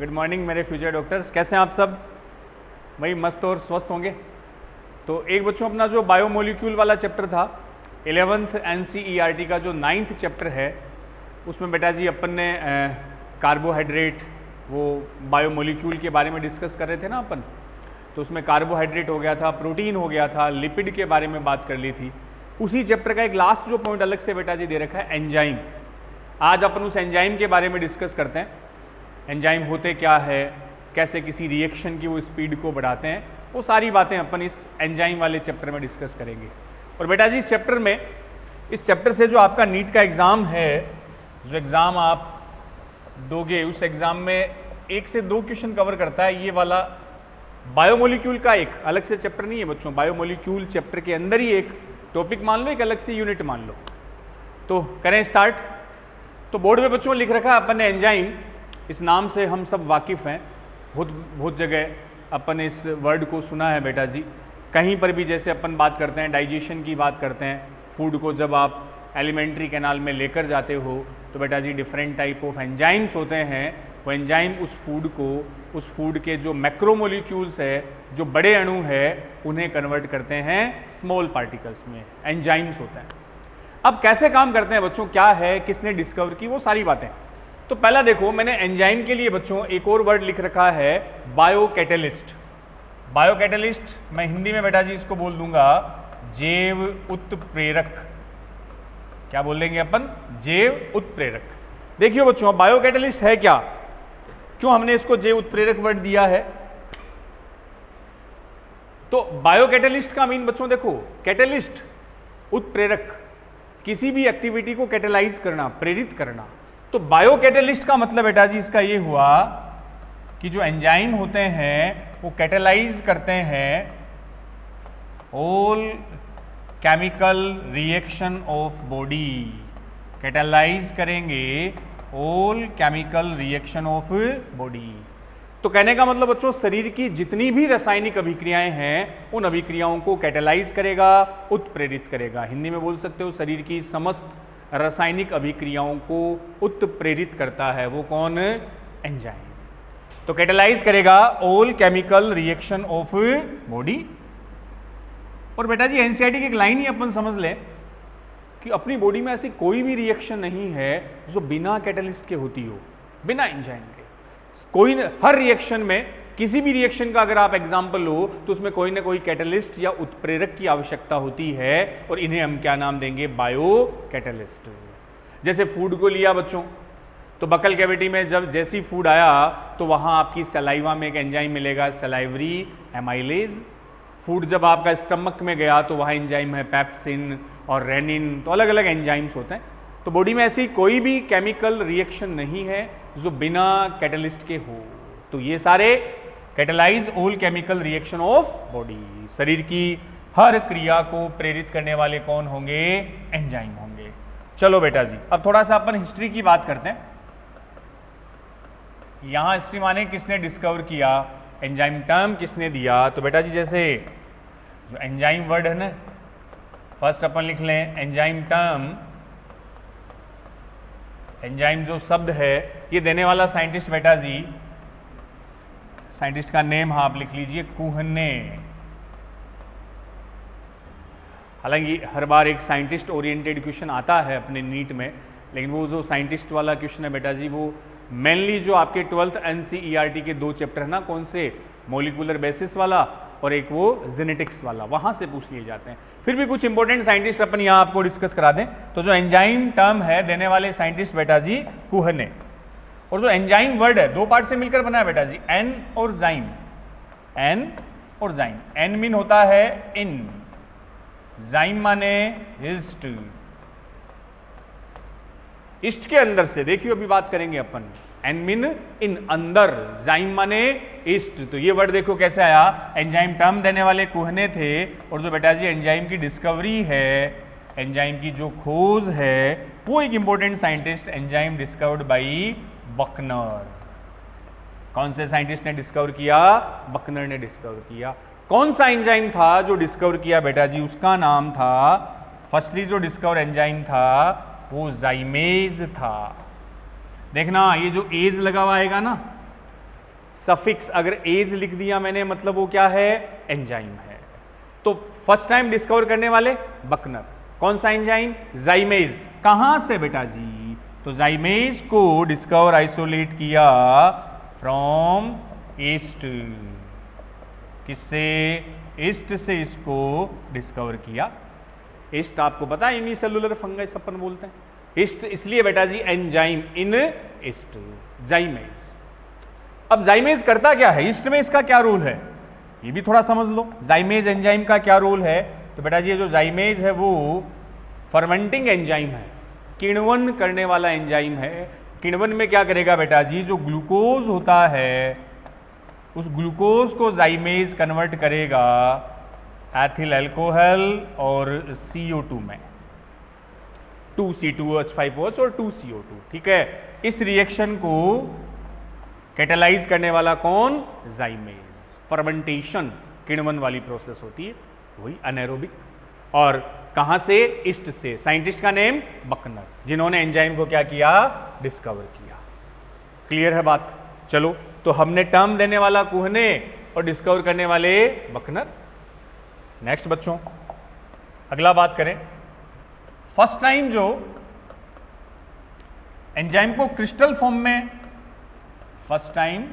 Good morning मेरे future doctors, कैसे हैं आप सब? वही मस्त और स्वस्थ होंगे। तो एक बच्चों अपना जो बायोमोलिक्यूल वाला चैप्टर था 11th NCERT का जो 9th चैप्टर है उसमें बेटा जी अपन ने कार्बोहाइड्रेट वो बायोमोलिक्यूल के बारे में डिस्कस कर रहे थे ना अपन। तो उसमें कार्बोहाइड्रेट हो गया था, प्रोटीन हो गया था, लिपिड के बारे में बात कर ली थी। उसी चैप्टर का एक लास्ट जो पॉइंट अलग से बेटा जी दे रखा है एंजाइम। आज अपन उस एंजाइम के बारे में डिस्कस करते हैं। एंजाइम होते क्या है, कैसे किसी रिएक्शन की वो स्पीड को बढ़ाते हैं, वो सारी बातें अपन इस एंजाइम वाले चैप्टर में डिस्कस करेंगे। और बेटा जी इस चैप्टर से जो आपका नीट का एग्ज़ाम है, जो एग्ज़ाम आप दोगे उस एग्ज़ाम में 1 से 2 क्वेश्चन कवर करता है ये वाला बायोमोलिक्यूल का। एक अलग से चैप्टर नहीं है बच्चों, बायोमोलिक्यूल चैप्टर के अंदर ही एक टॉपिक मान लो, एक अलग से यूनिट मान लो। तो करें स्टार्ट। तो बोर्ड में बच्चों लिख रखा है अपन ने एंजाइम, इस नाम से हम सब वाकिफ़ हैं। बहुत जगह अपन इस वर्ड को सुना है बेटा जी। कहीं पर भी जैसे अपन बात करते हैं, डाइजेशन की बात करते हैं, फूड को जब आप एलिमेंट्री कैनाल में लेकर जाते हो तो बेटा जी डिफरेंट टाइप ऑफ एंजाइम्स होते हैं। वो एंजाइम उस फूड के जो मैक्रोमोलिक्यूल्स है, जो बड़े अणु है, उन्हें कन्वर्ट करते हैं स्मॉल पार्टिकल्स में, एंजाइम्स होते हैं। अब कैसे काम करते हैं बच्चों, क्या है, किसने डिस्कवर की, वो सारी बातें। तो पहला देखो, मैंने एंजाइम के लिए बच्चों एक और वर्ड लिख रखा है बायोकैटलिस्ट। बायोकैटलिस्ट मैं हिंदी में बेटा जी इसको बोल दूंगा जैव उत्प्रेरक। क्या बोल देंगे अपन? जैव उत्प्रेरक। देखिए बच्चों बायोकैटलिस्ट है क्या, क्यों हमने इसको जैव उत्प्रेरक वर्ड दिया है? तो बायोकैटलिस्ट का मीन बच्चों देखो, कैटलिस्ट उत्प्रेरक, किसी भी एक्टिविटी को कैटेलाइज करना, प्रेरित करना। तो बायोकैटलिस्ट का मतलब बेटा जी इसका ये हुआ कि जो एंजाइम होते हैं वो कैटेलाइज करते हैं all chemical reaction of body. Catalyse करेंगे all chemical reaction of body. तो कहने का मतलब बच्चों शरीर की जितनी भी रासायनिक अभिक्रियाएं हैं उन अभिक्रियाओं को कैटेलाइज करेगा, उत्प्रेरित करेगा। हिंदी में बोल सकते हो शरीर की समस्त रासायनिक अभिक्रियाओं को उत्प्रेरित करता है वो कौन? एंजाइम। तो कैटेलाइज करेगा all chemical reaction of body. और बेटा जी एनसीईआरटी की एक लाइन ही अपन समझ लें कि अपनी बॉडी में ऐसी कोई भी रिएक्शन नहीं है जो बिना कैटलिस्ट के होती हो, बिना एंजाइम के। कोई हर रिएक्शन में, किसी भी रिएक्शन का अगर आप एग्जाम्पल लो तो उसमें कोई ना कोई कैटलिस्ट या उत्प्रेरक की आवश्यकता होती है, और इन्हें हम क्या नाम देंगे? Bio catalyst. जैसे फूड को लिया बच्चों, तो बकल कैविटी में जब जैसी फूड आया तो वहां आपकी सलाइवा में एक एंजाइम मिलेगा, सलाइवरी एमाइलेज। फूड जब आपका स्टमक में गया तो वहाँ एंजाइम है पेप्सिन और रेनिन। तो अलग अलग एंजाइम्स होते हैं। तो बॉडी में ऐसी कोई भी केमिकल रिएक्शन नहीं है जो बिना कैटलिस्ट के हो। तो ये सारे catalyse all chemical reaction of body. शरीर की हर क्रिया को प्रेरित करने वाले कौन होंगे? एंजाइम होंगे। चलो बेटा जी अब थोड़ा सा अपन हिस्ट्री की बात करते हैं। यहां हिस्ट्री माने किसने डिस्कवर किया, एंजाइम टर्म किसने दिया। तो बेटा जी जैसे जो एंजाइम वर्ड है ना, फर्स्ट अपन लिख लें एंजाइम टर्म। एंजाइम जो शब्द है ये देने वाला साइंटिस्ट बेटा जी, साइंटिस्ट का नेम हाँ आप लिख लीजिए, कुहने। हालांकि हर बार एक साइंटिस्ट ओरिएंटेड क्वेश्चन आता है अपने नीट में, लेकिन वो जो साइंटिस्ट वाला क्वेश्चन है बेटा जी वो मेनली जो आपके 12th NCERT के 2 चैप्टर है ना, कौन से? मोलिकुलर बेसिस वाला और एक वो जेनेटिक्स वाला, वहां से पूछ लिए जाते हैं। फिर भी कुछ इंपॉर्टेंट साइंटिस्ट अपन यहाँ आपको डिस्कस करा दें। तो जो एंजाइम टर्म है देने वाले साइंटिस्ट बेटा जी कुहने। और जो एंजाइम वर्ड है 2 पार्ट से मिलकर बना है बेटा जी, एन और जाइम। एन और जाइम। एन मीन होता है इन, जाइम माने ईस्ट। ईस्ट के अंदर से, देखियो अभी बात करेंगे अपन। एन मीन इन, अंदर, जाइम माने ईस्ट। तो ये वर्ड देखो कैसे आया, एंजाइम टर्म देने वाले कुहने थे। और जो बेटा जी एंजाइम की डिस्कवरी है, एंजाइम की जो खोज है, वो एक important scientist, enzyme discovered by Buchner. कौन से साइंटिस्ट ने डिस्कवर किया? बकनर ने डिस्कवर किया। कौन सा एंजाइम था जो डिस्कवर किया बेटा जी? उसका नाम था, फर्स्टली जो डिस्कवर एंजाइम था वो जाइमेज था। देखना ये जो एज लगा हुआ आएगा ना, सफिक्स अगर एज लिख दिया मैंने मतलब वो क्या है, एंजाइम है। तो फर्स्ट टाइम डिस्कवर करने वाले बकनर। कौन सा एंजाइम, जाइमेज। कहां से बेटा जी, तो जाइमेज को डिस्कवर आइसोलेट किया फ्रॉम ईस्ट। किससे, ईस्ट से इसको डिस्कवर किया। ईस्ट आपको पता है यूनिसेलुलर फंगस अपन बोलते हैं, ईस्ट इसलिए बेटा जी एंजाइम इन ईस्ट, जाइमेज। अब जाइमेज करता क्या है, ईस्ट में इसका क्या रोल है, ये भी थोड़ा समझ लो। जाइमेज एंजाइम का क्या रोल है, तो बेटा जी ये जो जाइमेज है वो फर्मेंटिंग एंजाइम है, किण्वन करने वाला एंजाइम है। किण्वन में क्या करेगा बेटा जी, जो ग्लूकोज होता है उस ग्लूकोज को जाइमेज कन्वर्ट करेगा एथिल अल्कोहल और CO2 में, 2C2H5OH और 2CO2, ठीक है। इस रिएक्शन को कैटेलाइज करने वाला कौन, जाइमेज। फर्मेंटेशन किण्वन वाली प्रोसेस होती है, वही अनएरोबिक। और कहां से, ईस्ट से। साइंटिस्ट का नेम बकनर, जिन्होंने एंजाइम को क्या किया, डिस्कवर किया। क्लियर है बात। चलो, तो हमने टर्म देने वाला कुहने और डिस्कवर करने वाले बकनर। नेक्स्ट बच्चों, अगला बात करें। फर्स्ट टाइम जो एंजाइम को क्रिस्टल फॉर्म में, first time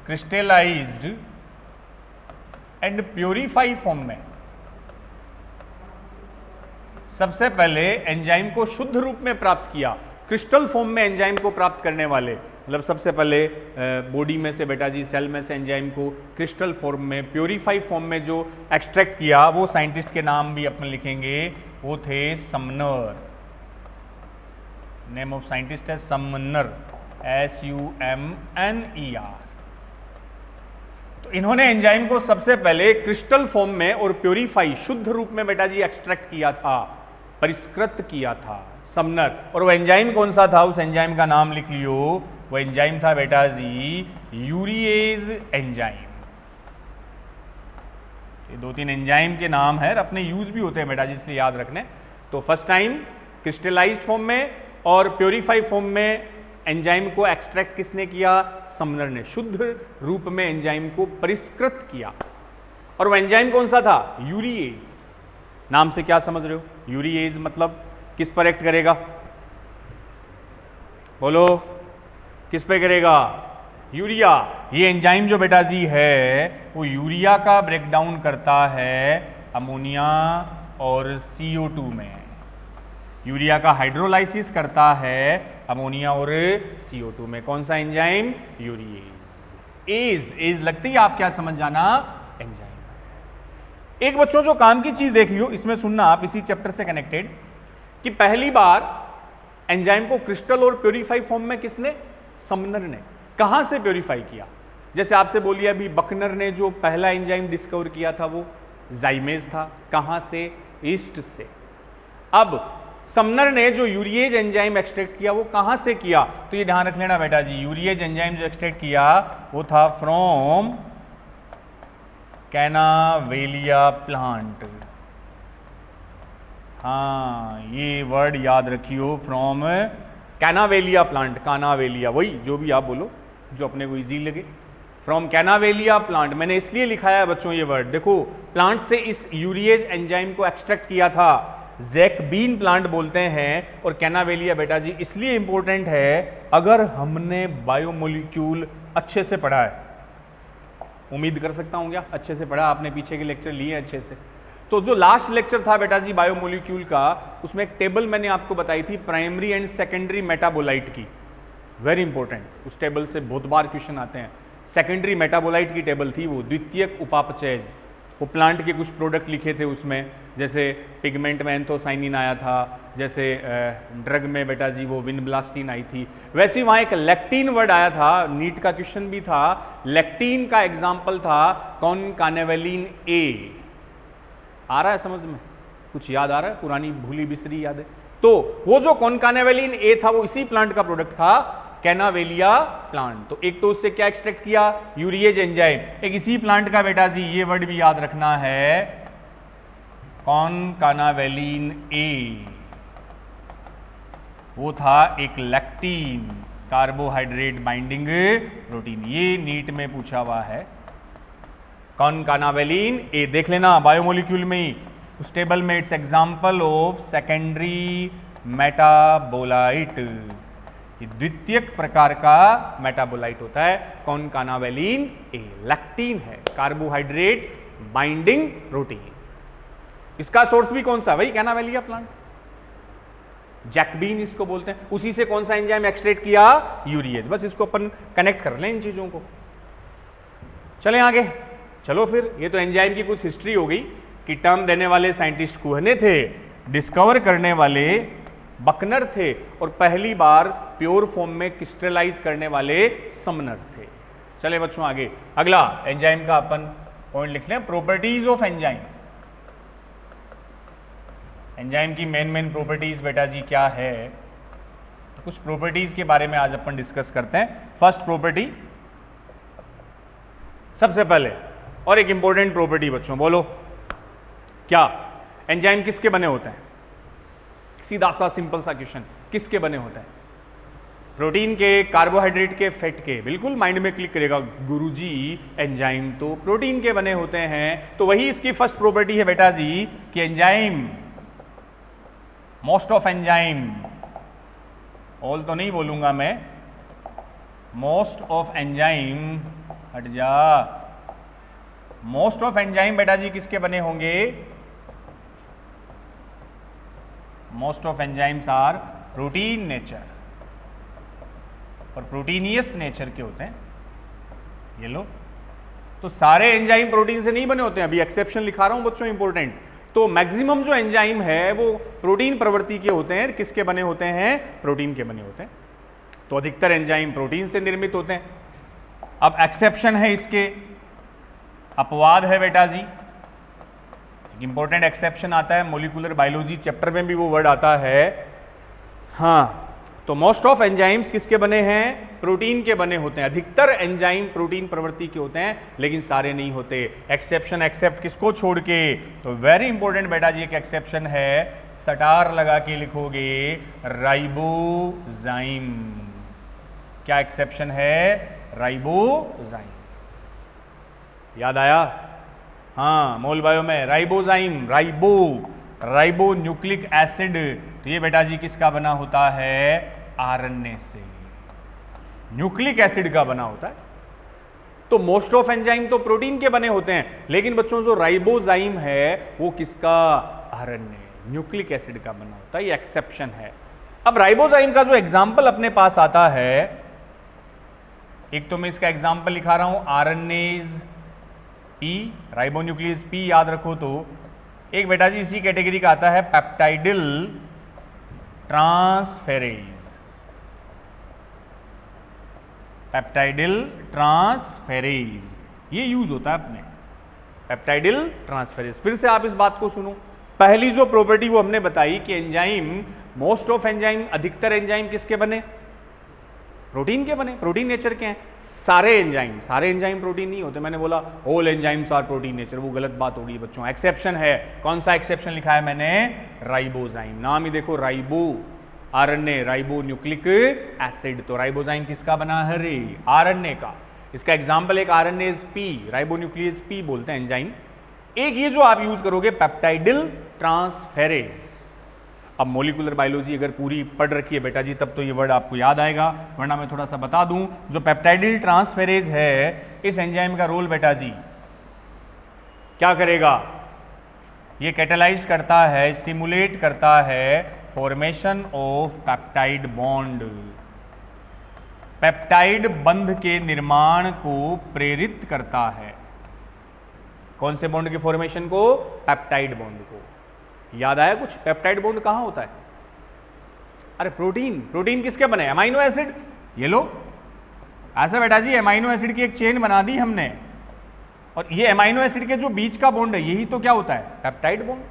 crystallised and purify form में, सबसे पहले एंजाइम को शुद्ध रूप में प्राप्त किया। क्रिस्टल फॉर्म में एंजाइम को प्राप्त करने वाले, मतलब सबसे पहले बॉडी में से बेटा जी, सेल में से एंजाइम को क्रिस्टल फॉर्म में, प्योरीफाई फॉर्म में जो एक्सट्रैक्ट किया, वो साइंटिस्ट के नाम भी अपन लिखेंगे, वो थे समनर। नेम ऑफ साइंटिस्ट है समनर, SUMNER। तो इन्होंने एंजाइम को सबसे पहले क्रिस्टल फॉर्म में और प्योरीफाई, शुद्ध रूप में बेटा जी एक्सट्रैक्ट किया था, परिष्कृत किया था, समनर। और वो एंजाइम कौन सा था, उस एंजाइम का नाम लिख लियो, वो एंजाइम था बेटा जी यूरिएज एंजाइम। ये 2-3 एंजाइम के नाम है, अपने यूज भी होते हैं बेटा जी, इसलिए याद रखने। तो फर्स्ट टाइम क्रिस्टलाइज्ड फॉर्म में और प्योरीफाई फॉर्म में एंजाइम को एक्सट्रैक्ट किसने किया, समनर ने। शुद्ध रूप में एंजाइम को परिष्कृत किया। और वो एंजाइम कौन सा था, यूरिएज। नाम से क्या समझ रहे हो, यूरिएज मतलब किस पर एक्ट करेगा, बोलो, किस पे करेगा, यूरिया। ये एंजाइम जो बेटा जी है वो यूरिया का ब्रेकडाउन करता है अमोनिया और CO2 में। यूरिया का हाइड्रोलाइसिस करता है अमोनिया और CO2 में। कौन सा एंजाइम, यूरिएज। एज लगती है, आप क्या समझ जाना, एंजाइम। एक बच्चों जो काम की चीज देखियो, इसमें सुनना आप, इसी चैप्टर से कनेक्टेड, कि पहली बार एंजाइम को क्रिस्टल और प्योरीफाई फॉर्म में किसने, समनर ने। कहां से प्योरीफाई किया, जैसे आपसे बोलिए अभी बकनर ने जो पहला एंजाइम डिस्कवर किया था वो जाइमेज था। कहां से, ईस्ट से। अब समनर ने जो यूरिएज एंजाइम एक्सट्रैक्ट किया वो कहां से किया, तो ये ध्यान रख लेना बेटा जी, यूरिएज एंजाइम जो एक्सट्रैक्ट किया वो था फ्रॉम कैनावेलिया प्लांट। हाँ, ये वर्ड याद रखियो, फ्रॉम कैनावेलिया प्लांट। कानावेलिया, वही जो भी आप बोलो, जो अपने को इजी लगे। फ्रॉम कैनावेलिया प्लांट, मैंने इसलिए लिखा है बच्चों ये वर्ड, देखो प्लांट से इस यूरिएज एंजाइम को एक्सट्रैक्ट किया था, जैकबीन प्लांट बोलते हैं। और कैनावेलिया बेटा जी इसलिए इंपॉर्टेंट है, अगर हमने बायोमोलिक्यूल अच्छे से पढ़ा है, उम्मीद कर सकता हूं क्या अच्छे से पढ़ा आपने, पीछे के लेक्चर लिए अच्छे से। तो जो लास्ट लेक्चर था बेटा जी बायोमोलिक्यूल का, उसमें एक टेबल मैंने आपको बताई थी प्राइमरी एंड सेकेंडरी मेटाबोलाइट की, वेरी इंपॉर्टेंट। उस टेबल से बहुत बार क्वेश्चन आते हैं। सेकेंडरी मेटाबोलाइट की टेबल थी वो, द्वितीयक उपापचयज, वो प्लांट के कुछ प्रोडक्ट लिखे थे उसमें, जैसे पिगमेंट में एंथोसाइनिन आया था, जैसे ड्रग में बेटा जी वो विनब्लास्टिन आई थी, वैसे वहाँ एक लेक्टिन वर्ड आया था, नीट का क्वेश्चन भी था। लेक्टिन का एग्जाम्पल था कॉनकानेवेलिन ए। आ रहा है समझ में, कुछ याद आ रहा है, पुरानी भूली बिसरी याद है। तो वो जो कॉनकानेवेलिन ए था वो इसी प्लांट का प्रोडक्ट था, कैनावेलिया प्लांट। तो एक तो उससे क्या एक्सट्रैक्ट किया, यूरिएज एंजाइम। एक इसी प्लांट का बेटा जी ये वर्ड भी याद रखना है, कॉनकानावेलिन ए, वो था एक लेक्टिन। कार्बोहाइड्रेट बाइंडिंग प्रोटीन, ये नीट में पूछा हुआ है। कॉनकानावेलिन ए देख लेना बायोमोलिक्यूल में ही, उस टेबल में, it's example of secondary metabolite, ये द्वितीयक प्रकार का मेटाबोलाइट होता है कॉनकानावेलिन ए। लैक्टीन है कार्बोहाइड्रेट बाइंडिंग प्रोटीन। इसका सोर्स भी कौन सा, वही कैनावेलिया प्लांट, जैकबीन इसको बोलते हैं। उसी से कौन सा एंजाइम एक्सट्रैक्ट किया, यूरिएज। बस इसको अपन कनेक्ट कर लें इन चीजों को। चलें आगे, चलो फिर। ये तो एंजाइम की कुछ हिस्ट्री हो गई कि टर्म देने वाले साइंटिस्ट कुहने थे, डिस्कवर करने वाले बकनर थे, और पहली बार प्योर फॉर्म में क्रिस्टलाइज करने वाले समनर थे। चले बच्चों आगे, अगला एंजाइम का अपन पॉइंट लिख लें, प्रॉपर्टीज ऑफ एंजाइम। एंजाइम की मेन प्रॉपर्टीज बेटा जी क्या है, तो कुछ प्रॉपर्टीज के बारे में आज अपन डिस्कस करते हैं। फर्स्ट प्रॉपर्टी, सबसे पहले और एक इंपॉर्टेंट प्रॉपर्टी बच्चों, बोलो क्या, एंजाइम किसके बने होते हैं? सीधा सा सिंपल सा क्वेश्चन, किसके बने होते हैं? प्रोटीन के, कार्बोहाइड्रेट के, फैट के? बिल्कुल माइंड में क्लिक करेगा, गुरुजी एंजाइम तो प्रोटीन के बने होते हैं। तो वही इसकी फर्स्ट प्रॉपर्टी है बेटा जी कि enzyme, most of enzyme, all तो नहीं बोलूंगा मैं, मोस्ट ऑफ एंजाइम, हट जा, मोस्ट ऑफ एंजाइम बेटा जी किसके बने होंगे? Most of enzymes are protein nature, और प्रोटीनियस नेचर के होते हैं। ये लो, तो सारे एंजाइम प्रोटीन से नहीं बने होते हैं, अभी एक्सेप्शन लिखा रहा हूं बच्चों, इंपॉर्टेंट। तो मैक्सिमम जो एंजाइम है वो प्रोटीन प्रवृत्ति के होते हैं। किसके बने होते हैं? प्रोटीन के बने होते हैं। तो अधिकतर एंजाइम प्रोटीन से निर्मित होते हैं। अब एक्सेप्शन है इसके, अपवाद है बेटा जी, इंपॉर्टेंट एक्सेप्शन आता है, मोलिकुलर बायोलॉजी चैप्टर में भी वो वर्ड आता है। हाँ, तो मोस्ट ऑफ एंजाइम्स किसके बने हैं? प्रोटीन के बने होते हैं। अधिकतर एंजाइम प्रोटीन प्रवृत्ति के होते हैं, लेकिन सारे नहीं होते। एक्सेप्शन, एक्सेप्ट किसको छोड़ के? तो वेरी इंपॉर्टेंट बेटा जी एक एक्सेप्शन है, सटार लगा के लिखोगे, राइबोजाइम। क्या एक्सेप्शन है? राइबोजाइम। याद आया? हाँ, मोल बायो में राइबोजाइम, राइबो न्यूक्लिक एसिड। तो ये बेटा जी किसका बना होता है? आरएनए से, न्यूक्लिक एसिड का बना होता है। तो मोस्ट ऑफ एंजाइम तो प्रोटीन के बने होते हैं, लेकिन बच्चों जो राइबोजाइम है वो किसका? आरएनए, न्यूक्लिक एसिड का बना होता है। ये एक्सेप्शन है। अब राइबोजाइम का जो एग्जाम्पल अपने पास आता है, एक तो मैं इसका एग्जाम्पल लिखा रहा हूं, आरएनएज पी, राइबोन्यूक्लियस पी याद रखो। तो एक बेटा जी इसी कैटेगरी का आता है पेप्टाइडिल ट्रांसफेरेज, पेप्टाइडिल ट्रांसफेरेज, ये यूज होता है अपने, पेप्टाइडिल ट्रांसफेरेज। फिर से आप इस बात को सुनो, पहली जो प्रॉपर्टी वो हमने बताई कि एंजाइम, मोस्ट ऑफ एंजाइम, अधिकतर एंजाइम किसके बने? प्रोटीन के बने, प्रोटीन नेचर के हैं। सारे एंजाइम प्रोटीन नहीं होते। मैंने बोला all enzymes are protein nature, वो गलत बात हो गई बच्चों। एक्सेप्शन है, कौन सा एक्सेप्शन लिखा है मैंने? राइबोजाइम। नाम ही देखो, ribo, RNA, ribo nucleic acid. तो राइबोजाइम किसका बना है रे? आरएनए का। इसका एग्जाम्पल एक आरएनएज पी, राइबोन्यूक्लियस पी बोलते हैं एंजाइम। एक ये जो आप यूज करोगे पेप्टाइडिल ट्रांसफेरेज। अब मोलिकुलर बायोलॉजी अगर पूरी पढ़ रखी है बेटा जी तब तो ये वर्ड आपको याद आएगा, वरना मैं थोड़ा सा बता दूं। जो पेप्टाइडिल ट्रांसफेरेज है, इस एंजाइम का रोल बेटा जी क्या करेगा? ये कैटेलाइज करता है, स्टिमुलेट करता है formation of peptide bond, peptide बंध के निर्माण को प्रेरित करता है। कौन से बॉन्ड के फॉर्मेशन को? पेप्टाइड बॉन्ड को। याद आया कुछ? पेप्टाइड बॉन्ड कहां होता है? अरे प्रोटीन किसके बने? Amino acid. ये लो, ऐसा बेटा जी अमाइनो एसिड की एक चेन बना दी हमने, और ये अमाइनो एसिड के जो बीच का बॉन्ड है यही तो क्या होता है? Peptide bond.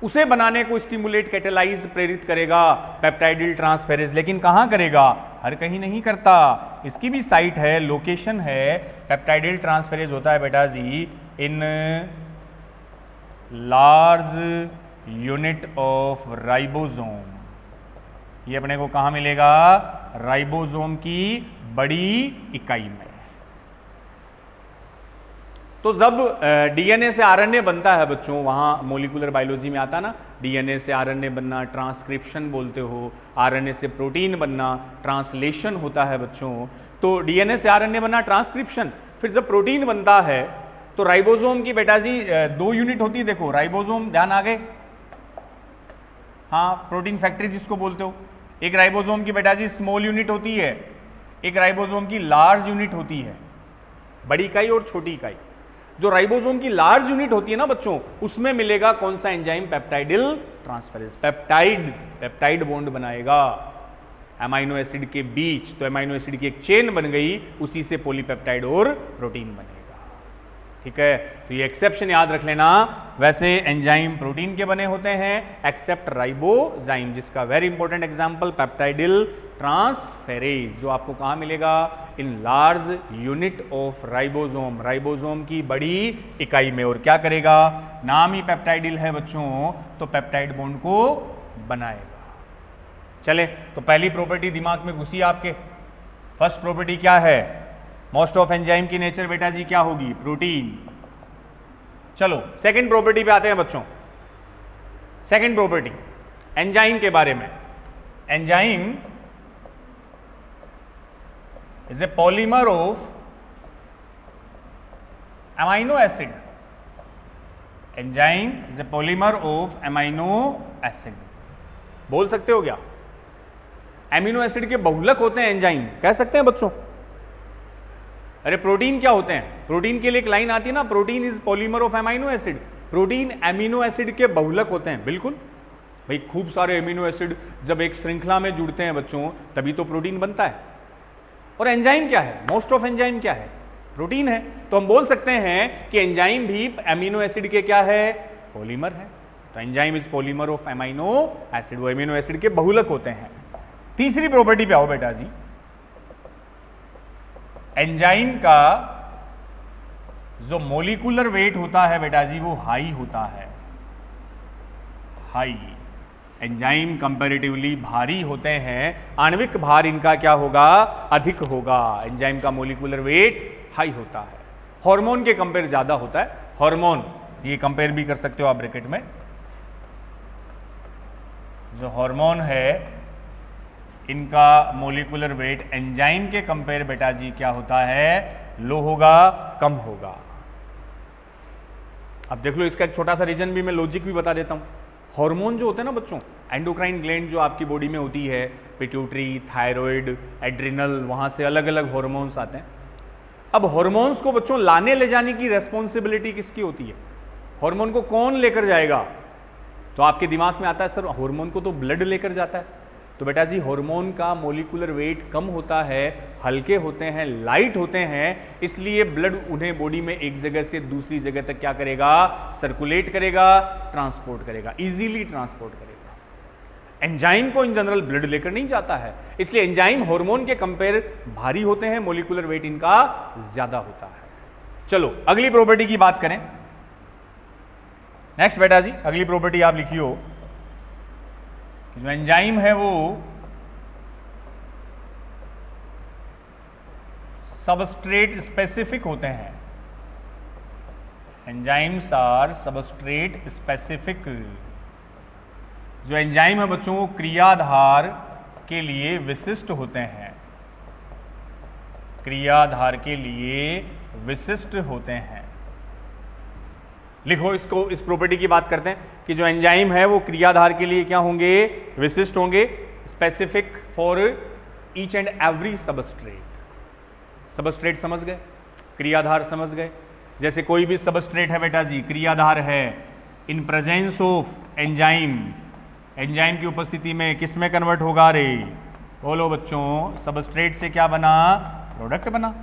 उसे बनाने को स्टिमुलेट, कैटेलाइज, प्रेरित करेगा पेप्टाइडिल ट्रांसफेरेज। लेकिन कहां करेगा? हर कहीं नहीं करता। इसकी भी साइट है, लोकेशन है। पेप्टाइडिल ट्रांसफेरेज होता है बेटा जी in large unit of ribosome, ये अपने को कहाँ मिलेगा? राइबोसोम की बड़ी इकाई में। तो जब डीएनए से आरएनए बनता है बच्चों, वहाँ मोलिकुलर बायोलॉजी में आता ना, डीएनए से आरएनए बनना ट्रांसक्रिप्शन बोलते हो, आरएनए से प्रोटीन बनना ट्रांसलेशन होता है बच्चों। तो डीएनए से आरएनए बनना ट्रांसक्रिप्शन, फिर जब प्रोटीन बनता है तो राइबोसोम की बेटा जी 2 यूनिट होती है। देखो राइबोसोम, ध्यान आ गए? हाँ, प्रोटीन फैक्ट्री जिसको बोलते हो। एक राइबोसोम की बेटा जी स्मॉल यूनिट होती है, एक राइबोसोम की लार्ज यूनिट होती है, बड़ी इकाई और छोटी इकाई। जो राइबोसोम की लार्ज यूनिट होती है ना बच्चों, उसमें मिलेगा कौन सा enzyme? Peptidyl transferase. Peptide bond बनाएगा अमाइनो एसिड के बीच, तो अमाइनो एसिड की एक चेन बन गई, उसी से पॉलीपेप्टाइड और प्रोटीन बनेगा। ठीक है, तो ये एक्सेप्शन याद रख लेना। वैसे एंजाइम प्रोटीन के बने होते हैं एक्सेप्ट राइबोजाइम, जिसका very important example peptidyl transferase, जो आपको कहाँ मिलेगा? इन large unit of ribosome, ribosome की बड़ी इकाई में। और क्या करेगा? नाम ही पेप्टाइडिल है बच्चों, तो पेप्टाइड बॉन्ड को बनाएगा। चले, तो पहली प्रॉपर्टी दिमाग में घुसी आपके। फर्स्ट प्रॉपर्टी क्या है? मोस्ट ऑफ एंजाइम की नेचर बेटा जी क्या होगी? प्रोटीन। चलो सेकंड प्रॉपर्टी पे आते हैं बच्चों। सेकंड प्रॉपर्टी एंजाइम के बारे में। Enzyme is a polymer of amino acid. Enzyme is a polymer of amino acid. बोल सकते हो क्या? एमिनो एसिड के बहुलक होते हैं एंजाइम, कह सकते हैं बच्चों? अरे प्रोटीन क्या होते हैं? प्रोटीन के लिए एक लाइन आती है ना, protein is polymer of amino acid. Protein amino acid के बहुलक होते हैं। बिल्कुल भाई, खूब सारे एमिनो एसिड जब एक श्रृंखला में जुड़ते हैं बच्चों, तभी तो प्रोटीन बनता है। और एंजाइम क्या है? मोस्ट ऑफ एंजाइम क्या है? प्रोटीन है। तो हम बोल सकते हैं कि एंजाइम भी एमिनो एसिड के क्या है? पॉलीमर है। तो enzyme is polymer of amino acid, वो एमिनो एसिड के बहुलक होते हैं। तीसरी प्रॉपर्टी पे आओ बेटा जी। एंजाइम का जो मोलिकुलर वेट होता है बेटा जी, वो हाई होता है। हाई एंजाइम कंपैरेटिवली भारी होते हैं, आणविक भार इनका क्या होगा? अधिक होगा। एंजाइम का मोलिकुलर वेट हाई होता है। हार्मोन के कंपेयर ज्यादा होता है। हार्मोन ये कंपेयर भी कर सकते हो आप ब्रैकेट में। जो हार्मोन है इनका मोलिकुलर वेट एंजाइम के कंपेयर बेटा जी क्या होता है? लो होगा, कम होगा। अब देख लो, इसका एक छोटा सा रीजन भी मैं लॉजिक भी बता देता हूं। हार्मोन जो होते हैं ना बच्चों, एंडोक्राइन ग्लैंड जो आपकी बॉडी में होती है, पिट्यूटरी, थायराइड, एड्रिनल, वहां से अलग अलग हार्मोन्स आते हैं। अब हार्मोन्स को बच्चों लाने ले जाने की रेस्पॉन्सिबिलिटी किसकी होती है? हार्मोन को कौन लेकर जाएगा? तो आपके दिमाग में आता है सर हार्मोन को तो ब्लड लेकर जाता है। तो बेटा जी हार्मोन का मोलिकुलर वेट कम होता है, हल्के होते हैं, लाइट होते हैं, इसलिए ब्लड उन्हें बॉडी में एक जगह से दूसरी जगह तक क्या करेगा? सर्कुलेट करेगा, ट्रांसपोर्ट करेगा, इजीली ट्रांसपोर्ट करेगा। एंजाइम को इन जनरल ब्लड लेकर नहीं जाता है, इसलिए एंजाइम हार्मोन के कंपेयर भारी होते हैं, मोलिकुलर वेट इनका ज्यादा होता है। चलो अगली प्रॉपर्टी की बात करें। नेक्स्ट बेटा जी अगली प्रॉपर्टी आप लिखियो, जो एंजाइम है वो सबस्ट्रेट स्पेसिफिक होते हैं। Enzymes are substrate specific. जो एंजाइम है बच्चों वो क्रियाधार के लिए विशिष्ट होते हैं। क्रियाधार के लिए विशिष्ट होते हैं। लिखो इसको, इस प्रॉपर्टी की बात करते हैं कि जो एंजाइम है वो क्रियाधार के लिए क्या होंगे? विशिष्ट होंगे। Specific for each and every substrate. Substrate समझ गए, क्रियाधार समझ गए। जैसे कोई भी सबस्ट्रेट है बेटा जी, क्रियाधार है, इन प्रेजेंस ऑफ एंजाइम, एंजाइम की उपस्थिति में किस में कन्वर्ट होगा? रे बोलो बच्चों, सबस्ट्रेट से क्या बना? प्रोडक्ट बना।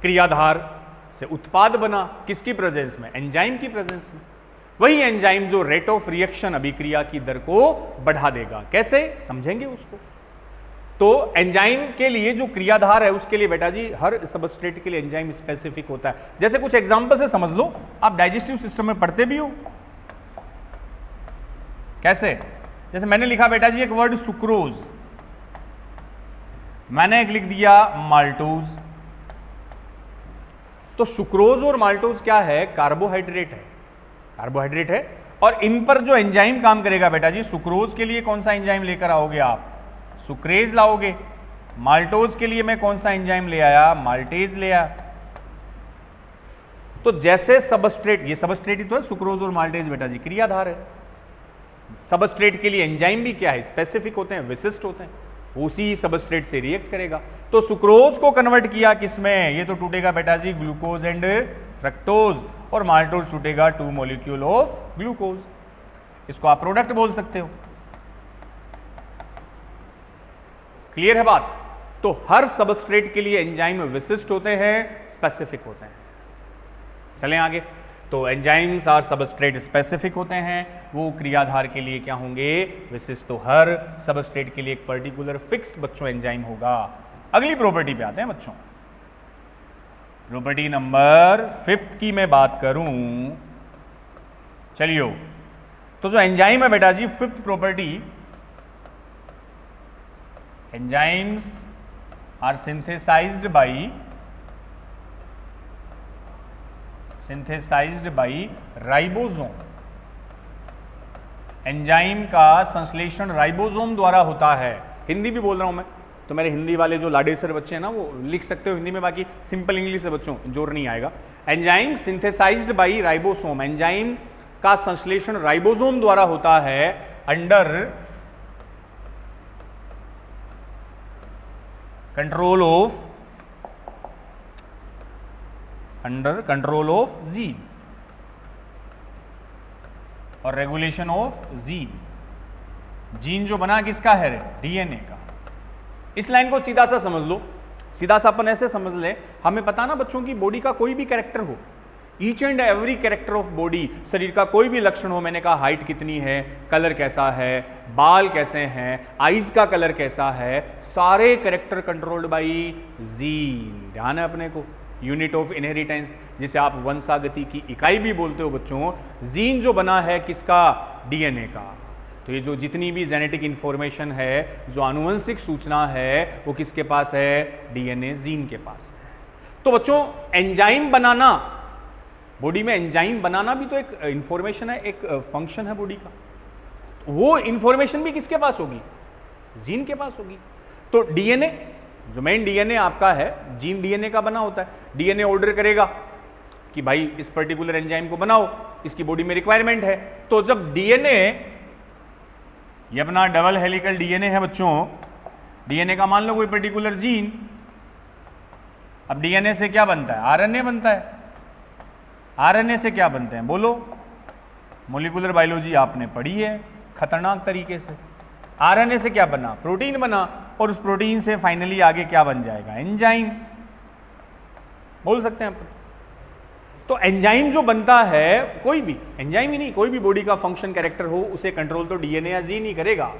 क्रियाधार से उत्पाद बना, किसकी प्रेजेंस में? एंजाइम की प्रेजेंस में। वही एंजाइम जो रेट ऑफ रिएक्शन, अभिक्रिया की दर को बढ़ा देगा। कैसे समझेंगे उसको? तो एंजाइम के लिए जो क्रियाधार है उसके लिए बेटा जी हर सबस्ट्रेट के लिए एंजाइम स्पेसिफिक होता है। जैसे कुछ एग्जांपल से समझ लो, आप डाइजेस्टिव सिस्टम में पढ़ते भी हो। कैसे? जैसे मैंने लिखा बेटा जी एक वर्ड सुक्रोज, मैंने एक लिख दिया माल्टोज। तो सुक्रोज और माल्टोज क्या है? कार्बोहाइड्रेट है, कार्बोहाइड्रेट है। और इन पर जो एंजाइम काम करेगा बेटा जी, सुक्रोज के लिए कौन सा एंजाइम लेकर आओगे आप? सुक्रेज लाओगे। माल्टोज के लिए मैं कौन सा एंजाइम ले आया? माल्टेज ले आया। तो जैसे सबस्ट्रेट, ये सबस्ट्रेट ही तो है सुक्रोज और माल्टेज बेटा जी, क्रियाधार है। सबस्ट्रेट के लिए एंजाइम भी क्या है? स्पेसिफिक होते हैं, विशिष्ट होते हैं, उसी सबस्ट्रेट से रिएक्ट करेगा। तो सुक्रोज को कन्वर्ट किया किसमें? ये तो टूटेगा बेटा जी ग्लूकोज एंड फ्रक्टोज, और माल्टोज टूटेगा 2 मॉलिक्यूल ऑफ ग्लूकोज। इसको आप प्रोडक्ट बोल सकते हो। क्लियर है बात? तो हर सबस्ट्रेट के लिए एंजाइम विशिष्ट होते हैं, स्पेसिफिक होते हैं। चलें आगे। तो एंजाइम्स और सबस्ट्रेट स्पेसिफिक होते हैं, वो क्रियाधार के लिए क्या होंगे? विशिष्ट। तो हर सबस्ट्रेट के लिए एक पर्टिकुलर फिक्स बच्चों एंजाइम होगा। अगली प्रॉपर्टी पे आते हैं बच्चों। प्रॉपर्टी नंबर 5 की मैं बात करूं, चलियो। तो जो एंजाइम है बेटा जी, 5th property, enzymes are synthesized by ribosome. Enzyme का संश्लेषण राइबोसोम द्वारा होता है। हिंदी भी बोल रहा हूं मैं, तो मेरे हिंदी वाले जो लाडेसर बच्चे हैं ना, वो लिख सकते हो हिंदी में, बाकी सिंपल इंग्लिश से बच्चों जोर नहीं आएगा। Enzyme synthesized by ribosome, enzyme का संश्लेषण राइबोसोम द्वारा होता है अंडर कंट्रोल ऑफ जीन और रेगुलेशन ऑफ जीन। जीन जो बना किसका है? डीएनए का। इस लाइन को सीधा सा समझ लो, सीधा सा अपन ऐसे समझ ले, हमें पता ना बच्चों की बॉडी का कोई भी कैरेक्टर हो, each and every character of body, शरीर का कोई भी लक्षण हो, मैंने कहा हाइट कितनी है, कलर कैसा है, बाल कैसे हैं, आईज का कलर कैसा है, सारे कैरेक्टर कंट्रोल्ड बाई जीन। ध्यान है अपने को, यूनिट ऑफ इनहेरिटेंस, जिसे आप वंशागति की इकाई भी बोलते हो बच्चों। जीन जो बना है किसका? डीएनए का। तो ये जो जितनी भी जेनेटिक इंफॉर्मेशन है, जो आनुवंशिक सूचना है, वो किसके पास है? डीएनए जीन के पास है। तो बच्चों एंजाइम बनाना, बॉडी में एंजाइम बनाना भी तो एक इंफॉर्मेशन है, एक फंक्शन है बॉडी का। वो इंफॉर्मेशन भी किसके पास होगी? जीन के पास होगी। तो डीएनए, जो मेन डीएनए आपका है, जीन डीएनए का बना होता है। डीएनए ऑर्डर करेगा कि भाई इस पर्टिकुलर एंजाइम को बनाओ, इसकी बॉडी में रिक्वायरमेंट है। तो जब डीएनए, ये अपना डबल हेलिकल डीएनए है बच्चों, डीएनए का मान लो कोई पर्टिकुलर जीन, अब डीएनए से क्या बनता है? आरएनए बनता है। आरएनए से क्या बनते हैं बोलो? मोलिकुलर बायोलॉजी आपने पढ़ी है खतरनाक तरीके से। आरएनए से क्या बना? प्रोटीन बना, और उस प्रोटीन से फाइनली आगे क्या बन जाएगा? एंजाइम। बोल सकते हैं अपन। तो एंजाइम जो बनता है, कोई भी एंजाइम ही नहीं, कोई भी बॉडी का फंक्शन कैरेक्टर हो, उसे कंट्रोल तो डीएनए या जीन ही करेगा।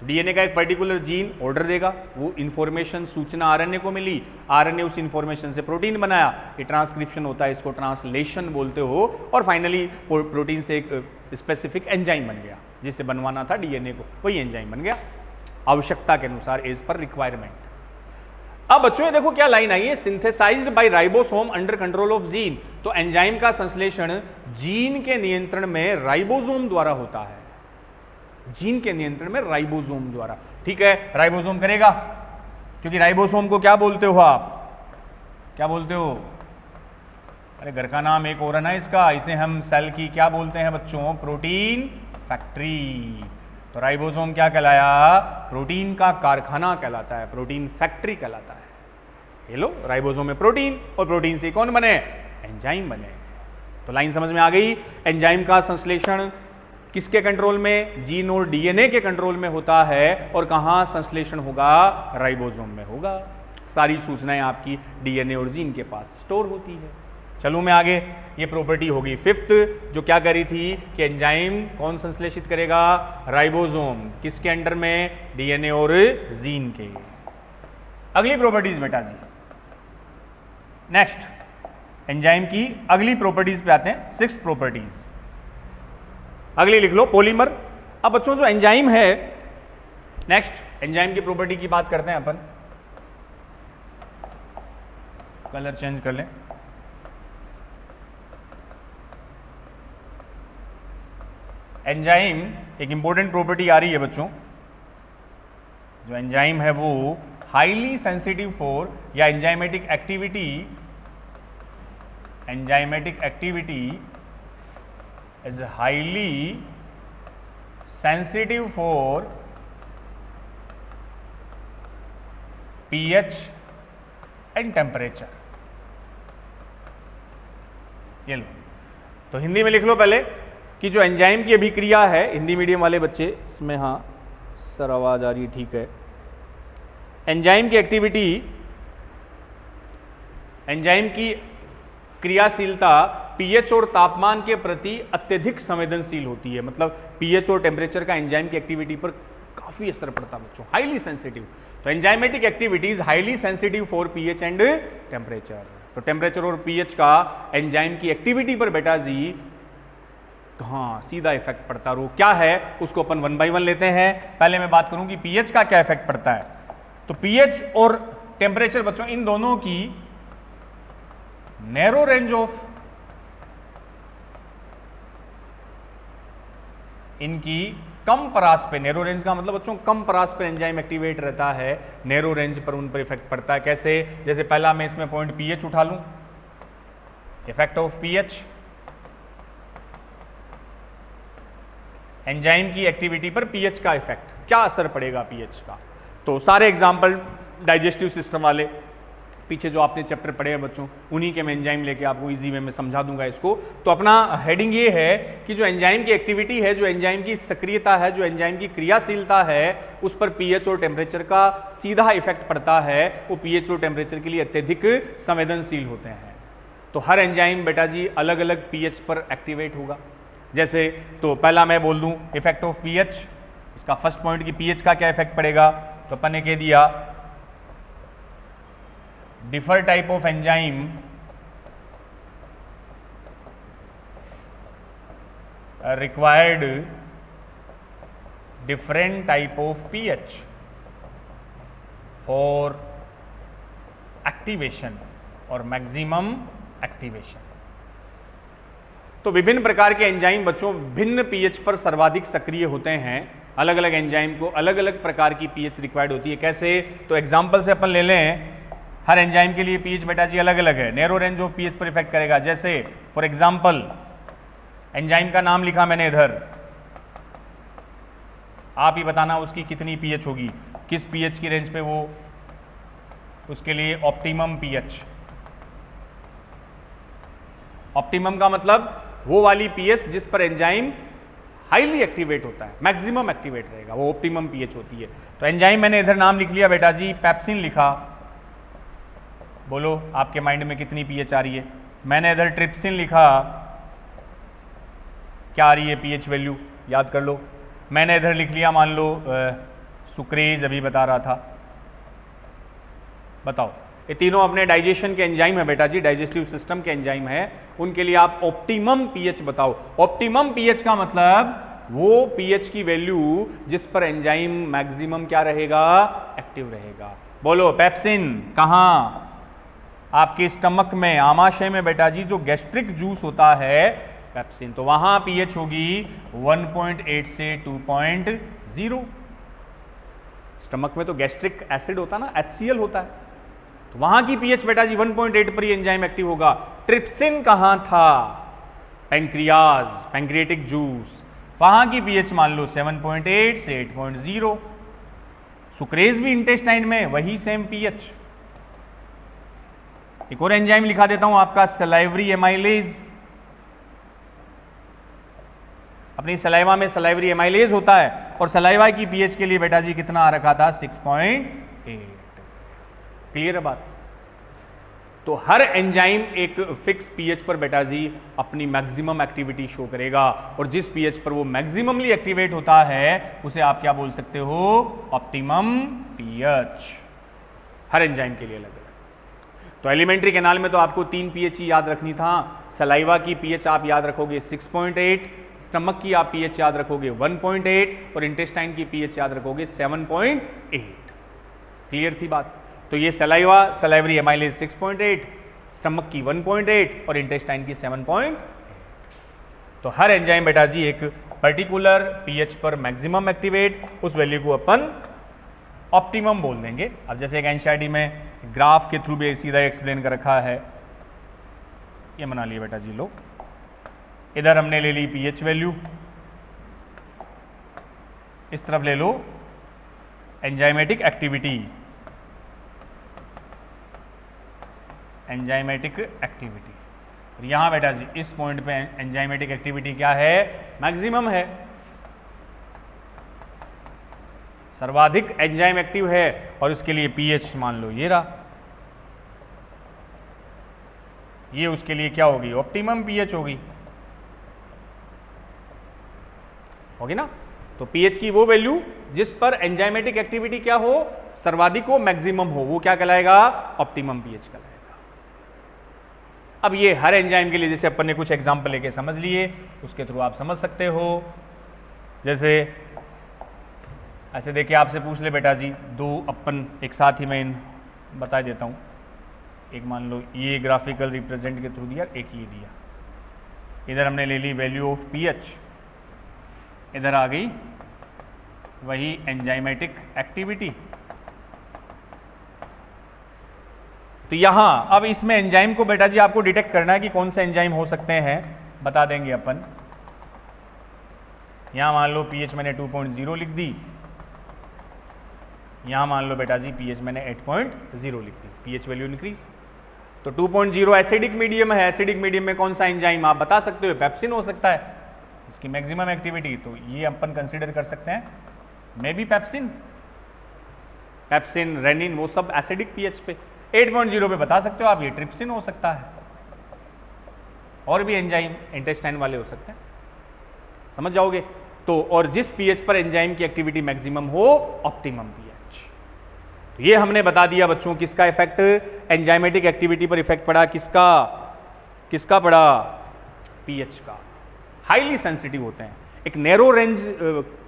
डीएनए का एक पर्टिकुलर जीन ऑर्डर देगा, वो इंफॉर्मेशन सूचना आरएनए को मिली, आरएनए उस इंफॉर्मेशन से प्रोटीन बनाया, ये ट्रांसक्रिप्शन होता है, इसको ट्रांसलेशन बोलते हो, और फाइनली प्रोटीन से एक स्पेसिफिक एंजाइम बन गया, जिससे बनवाना था डीएनए को, वही एंजाइम बन गया आवश्यकता के अनुसार, एज पर रिक्वायरमेंट। अब बच्चों देखो क्या लाइन आई है, synthesized by ribosome under control of gene. तो एंजाइम का संश्लेषण जीन के नियंत्रण में राइबोसोम द्वारा होता है, जीन के नियंत्रण में राइबोसोम द्वारा। ठीक है, राइबोसोम करेगा, क्योंकि राइबोसोम को क्या बोलते हो आप? क्या बोलते हो? अरे घर का नाम एक और है ना इसका, इसे हम सेल की क्या बोलते हैं बच्चों? Protein factory. तो राइबोसोम क्या कहलाया? प्रोटीन का कारखाना कहलाता है, प्रोटीन फैक्ट्री कहलाता है। ये लो, राइबोसोम में प्रोटीन, और प्रोटीन से कौन बने? एंजाइम बने। तो लाइन समझ में आ गई। एंजाइम का संश्लेषण किसके कंट्रोल में? जीन और डीएनए के कंट्रोल में होता है। और कहां संश्लेषण होगा? राइबोसोम में होगा। सारी सूचनाएं आपकी डीएनए और जीन के पास स्टोर होती है। चलो मैं आगे, ये प्रॉपर्टी होगी 5th, जो क्या करी थी कि एंजाइम कौन संश्लेषित करेगा? राइबोसोम। किसके अंडर में? डीएनए और जीन के। अगली प्रॉपर्टीज बेटा जी, नेक्स्ट एंजाइम की अगली प्रॉपर्टीज पे आते हैं, 6th प्रॉपर्टीज। अगली लिख लो, पॉलीमर। अब बच्चों जो एंजाइम है, नेक्स्ट एंजाइम की प्रॉपर्टी की बात करते हैं अपन। कलर चेंज कर लें। एंजाइम एक इंपॉर्टेंट प्रॉपर्टी आ रही है बच्चों, जो एंजाइम है वो हाईली सेंसिटिव फॉर, या enzymatic activity is highly sensitive for pH and temperature. ये लो, तो हिंदी में लिख लो पहले कि जो एंजाइम की अभिक्रिया है, हिंदी मीडियम वाले बच्चे इसमें, हाँ सर आवाज आ रही है, ठीक है। एंजाइम की एक्टिविटी, एंजाइम की क्रियाशीलता पीएच और तापमान के प्रति अत्यधिक संवेदनशील होती है। मतलब पीएच और टेम्परेचर का एंजाइम की एक्टिविटी पर काफी असर पड़ता है बच्चों, हाईली सेंसिटिव। तो enzymatic activity is highly sensitive for pH and temperature. तो टेम्परेचर और पीएच का एंजाइम की एक्टिविटी पर बेटा जी हाँ सीधा इफेक्ट पड़ता है। वो क्या है उसको अपन 1 बाय 1 लेते हैं। पहले मैं बात करूं कि पीएच का क्या इफेक्ट पड़ता है। तो पीएच और टेम्परेचर बच्चों, इन दोनों की नैरो रेंज ऑफ, इनकी कम परास पे, नैरो रेंज का मतलब बच्चों कम परास पे एंजाइम एक्टिवेट रहता है, नैरो रेंज पर उन पर इफेक्ट पड़ता है। कैसे? जैसे पहला मैं इसमें पॉइंट पीएच उठा लूं, इफेक्ट ऑफ पीएच, एंजाइम की एक्टिविटी पर पीएच का इफेक्ट, क्या असर पड़ेगा पीएच का। तो सारे एग्जांपल डाइजेस्टिव सिस्टम वाले पीछे जो आपने चैप्टर पढ़े हैं बच्चों, उन्हीं के मैं एंजाइम लेके आपको इजी वे में समझा दूंगा इसको। तो अपना हेडिंग ये है कि जो एंजाइम की एक्टिविटी है, जो एंजाइम की सक्रियता है, जो एंजाइम की क्रियाशीलता है, उस पर पीएच और टेम्परेचर का सीधा इफेक्ट पड़ता है। वो पीएच और टेम्परेचर के लिए अत्यधिक संवेदनशील होते हैं। तो हर एंजाइम बेटा जी अलग अलग पीएच पर एक्टिवेट होगा। जैसे तो पहला मैं बोल दूं इफेक्ट ऑफ पीएच, इसका फर्स्ट पॉइंट कि पीएच का क्या इफेक्ट पड़ेगा। तो अपन ने कह दिया differ type of enzyme required different type of pH for activation और मैक्सिमम एक्टिवेशन। तो विभिन्न प्रकार के एंजाइम बच्चों भिन्न पीएच पर सर्वाधिक सक्रिय होते हैं। अलग अलग एंजाइम को अलग अलग प्रकार की पीएच रिक्वायर्ड होती है। कैसे? तो एग्जांपल से अपन ले लें, हर एंजाइम के लिए पीएच बेटा जी अलग अलग है, नैरो रेंज ऑफ पीएच पर इफेक्ट करेगा। जैसे फॉर एग्जांपल एंजाइम का नाम लिखा मैंने इधर, आप ही बताना उसकी कितनी पीएच होगी, किस पीएच की रेंज पे वो, उसके लिए ऑप्टिमम पीएच। ऑप्टिमम का मतलब वो वाली पीएच जिस पर एंजाइम हाईली एक्टिवेट होता है, मैक्सिमम एक्टिवेट रहेगा, वो ऑप्टिमम पीएच होती है। तो एंजाइम मैंने इधर नाम लिख लिया बेटा जी, पेप्सिन लिखा। बोलो आपके माइंड में कितनी पीएच आ रही है। मैंने इधर ट्रिप्सिन लिखा, क्या आ रही है पीएच वैल्यू, याद कर लो। मैंने इधर लिख लिया मान लो सुक्रेज, अभी बता रहा था। बताओ, ये तीनों अपने डाइजेशन के एंजाइम है बेटा जी, डाइजेस्टिव सिस्टम के एंजाइम है। उनके लिए आप ऑप्टिमम पीएच बताओ। ऑप्टिमम पीएच का मतलब वो पीएच की वैल्यू जिस पर एंजाइम मैक्सिमम क्या रहेगा, एक्टिव रहेगा। बोलो पेप्सिन कहाँ, आपके स्टमक में, आमाशय में बेटा जी, जो गैस्ट्रिक जूस होता है पेप्सिन, तो वहां पीएच होगी 1.8 से 2.0। स्टमक में तो गैस्ट्रिक एसिड होता ना, HCl होता है, तो वहां की पीएच बेटा जी 1.8 पर ही एंजाइम एक्टिव होगा। ट्रिप्सिन कहां था, पैंक्रियाज, पैंक्रियाटिक जूस, वहां की पीएच मान लो 7.8 से 8.0। सुक्रेज भी इंटेस्टाइन में, वही सेम पीएच। एक और एंजाइम लिखा देता हूं आपका, सलाइवरी एमाइलेज। अपनी सलाइवा में सलाइवरी एमाइलेज होता है, और सलाइवा की पीएच के लिए बेटा जी कितना आ रखा था, 6.8। क्लियर है बात। तो हर एंजाइम एक फिक्स पीएच पर बेटा जी अपनी मैक्सिमम एक्टिविटी शो करेगा, और जिस पीएच पर वो मैक्सिममली एक्टिवेट होता है उसे आप क्या बोल सकते हो, ऑप्टिमम पीएच। हर एंजाइम के लिए अलग अलग। तो एलिमेंट्री कैनाल में तो आपको 3 पीएच ही याद रखनी था, सलाइवा की पीएच आप याद रखोगे 6.8, स्टमक की आप पीएच याद रखोगे 1.8 और इंटेस्टाइन की पीएच याद रखोगे 7.8। क्लियर थी बात? तो ये सलाइवा सलाइवरी एमाइलेज 6.8, स्टमक की 1.8 और इंटेस्टाइन की 7.8। तो हर एंजाइम बेटा जी एक पर्टिकुलर पीएच पर मैक्सिमम एक्टिवेट, उस वैल्यू को अपन ऑप्टिमम बोल देंगे। अब जैसे एक एनसीईआरटी में ग्राफ के थ्रू भी सीधा एक्सप्लेन कर रखा है, ये बना लिए बेटा जी लो, इधर हमने ले ली पीएच वैल्यू, इस तरफ ले लो एंजाइमेटिक एक्टिविटी, एंजाइमेटिक एक्टिविटी। और यहां बेटा जी इस पॉइंट पे एंजाइमेटिक एक्टिविटी क्या है? मैक्सिमम है, सर्वाधिक एंजाइम एक्टिव है और इसके लिए पीएच मान लो ये रहा, ये उसके लिए क्या होगी? ऑप्टिमम पीएच होगी ना। तो पीएच की वो वैल्यू जिस पर एंजाइमेटिक एक्टिविटी क्या हो? सर्वाधिक हो, मैक्सिमम हो, वो क्या कहलाएगा? ऑप्टिमम पीएच कहलाएगा। अब ये हर एंजाइम के लिए जैसे अपन ने कुछ एग्जांपल लेके समझ लिए, उसके थ्रू आप समझ सकते हो। जैसे ऐसे देखिए आपसे पूछ ले बेटा जी, दो अपन एक साथ ही मैं बता देता हूँ। एक मान लो ये ग्राफिकल रिप्रेजेंट के थ्रू दिया, एक ये दिया, इधर हमने ले ली वैल्यू ऑफ पीएच, इधर आ गई वही एंजाइमेटिक एक्टिविटी। तो यहां अब इसमें एंजाइम को बेटा जी आपको डिटेक्ट करना है कि कौन से एंजाइम हो सकते हैं, बता देंगे अपन। यहां मान लो पीएच मैंने 2.0 लिख दी, यहां मान लो बेटा जी पीएच मैंने 8.0 लिख दी, पीएच वैल्यू इंक्रीज। तो 2.0 एसिडिक मीडियम है, एसिडिक मीडियम में कौन सा एंजाइम आप बता सकते हो? पेप्सिन हो सकता है, इसकी मैक्सिमम एक्टिविटी, तो ये अपन कंसीडर कर सकते हैं maybe pepsin, pepsin, rennin, वो सब एसिडिक पीएच पे। 8.0 पे बता सकते हो आप, ये ट्रिप्सिन हो सकता है, और भी एंजाइम इंटेस्टाइन वाले हो सकते हैं, समझ जाओगे। तो और जिस पीएच पर एंजाइम की एक्टिविटी मैक्सिमम हो, ऑप्टिमम पीएच। तो ये हमने बता दिया बच्चों, किसका इफेक्ट एंजाइमेटिक एक्टिविटी पर इफेक्ट पड़ा, किसका किसका पड़ा? पीएच का। हाईली सेंसिटिव होते हैं, एक नैरो रेंज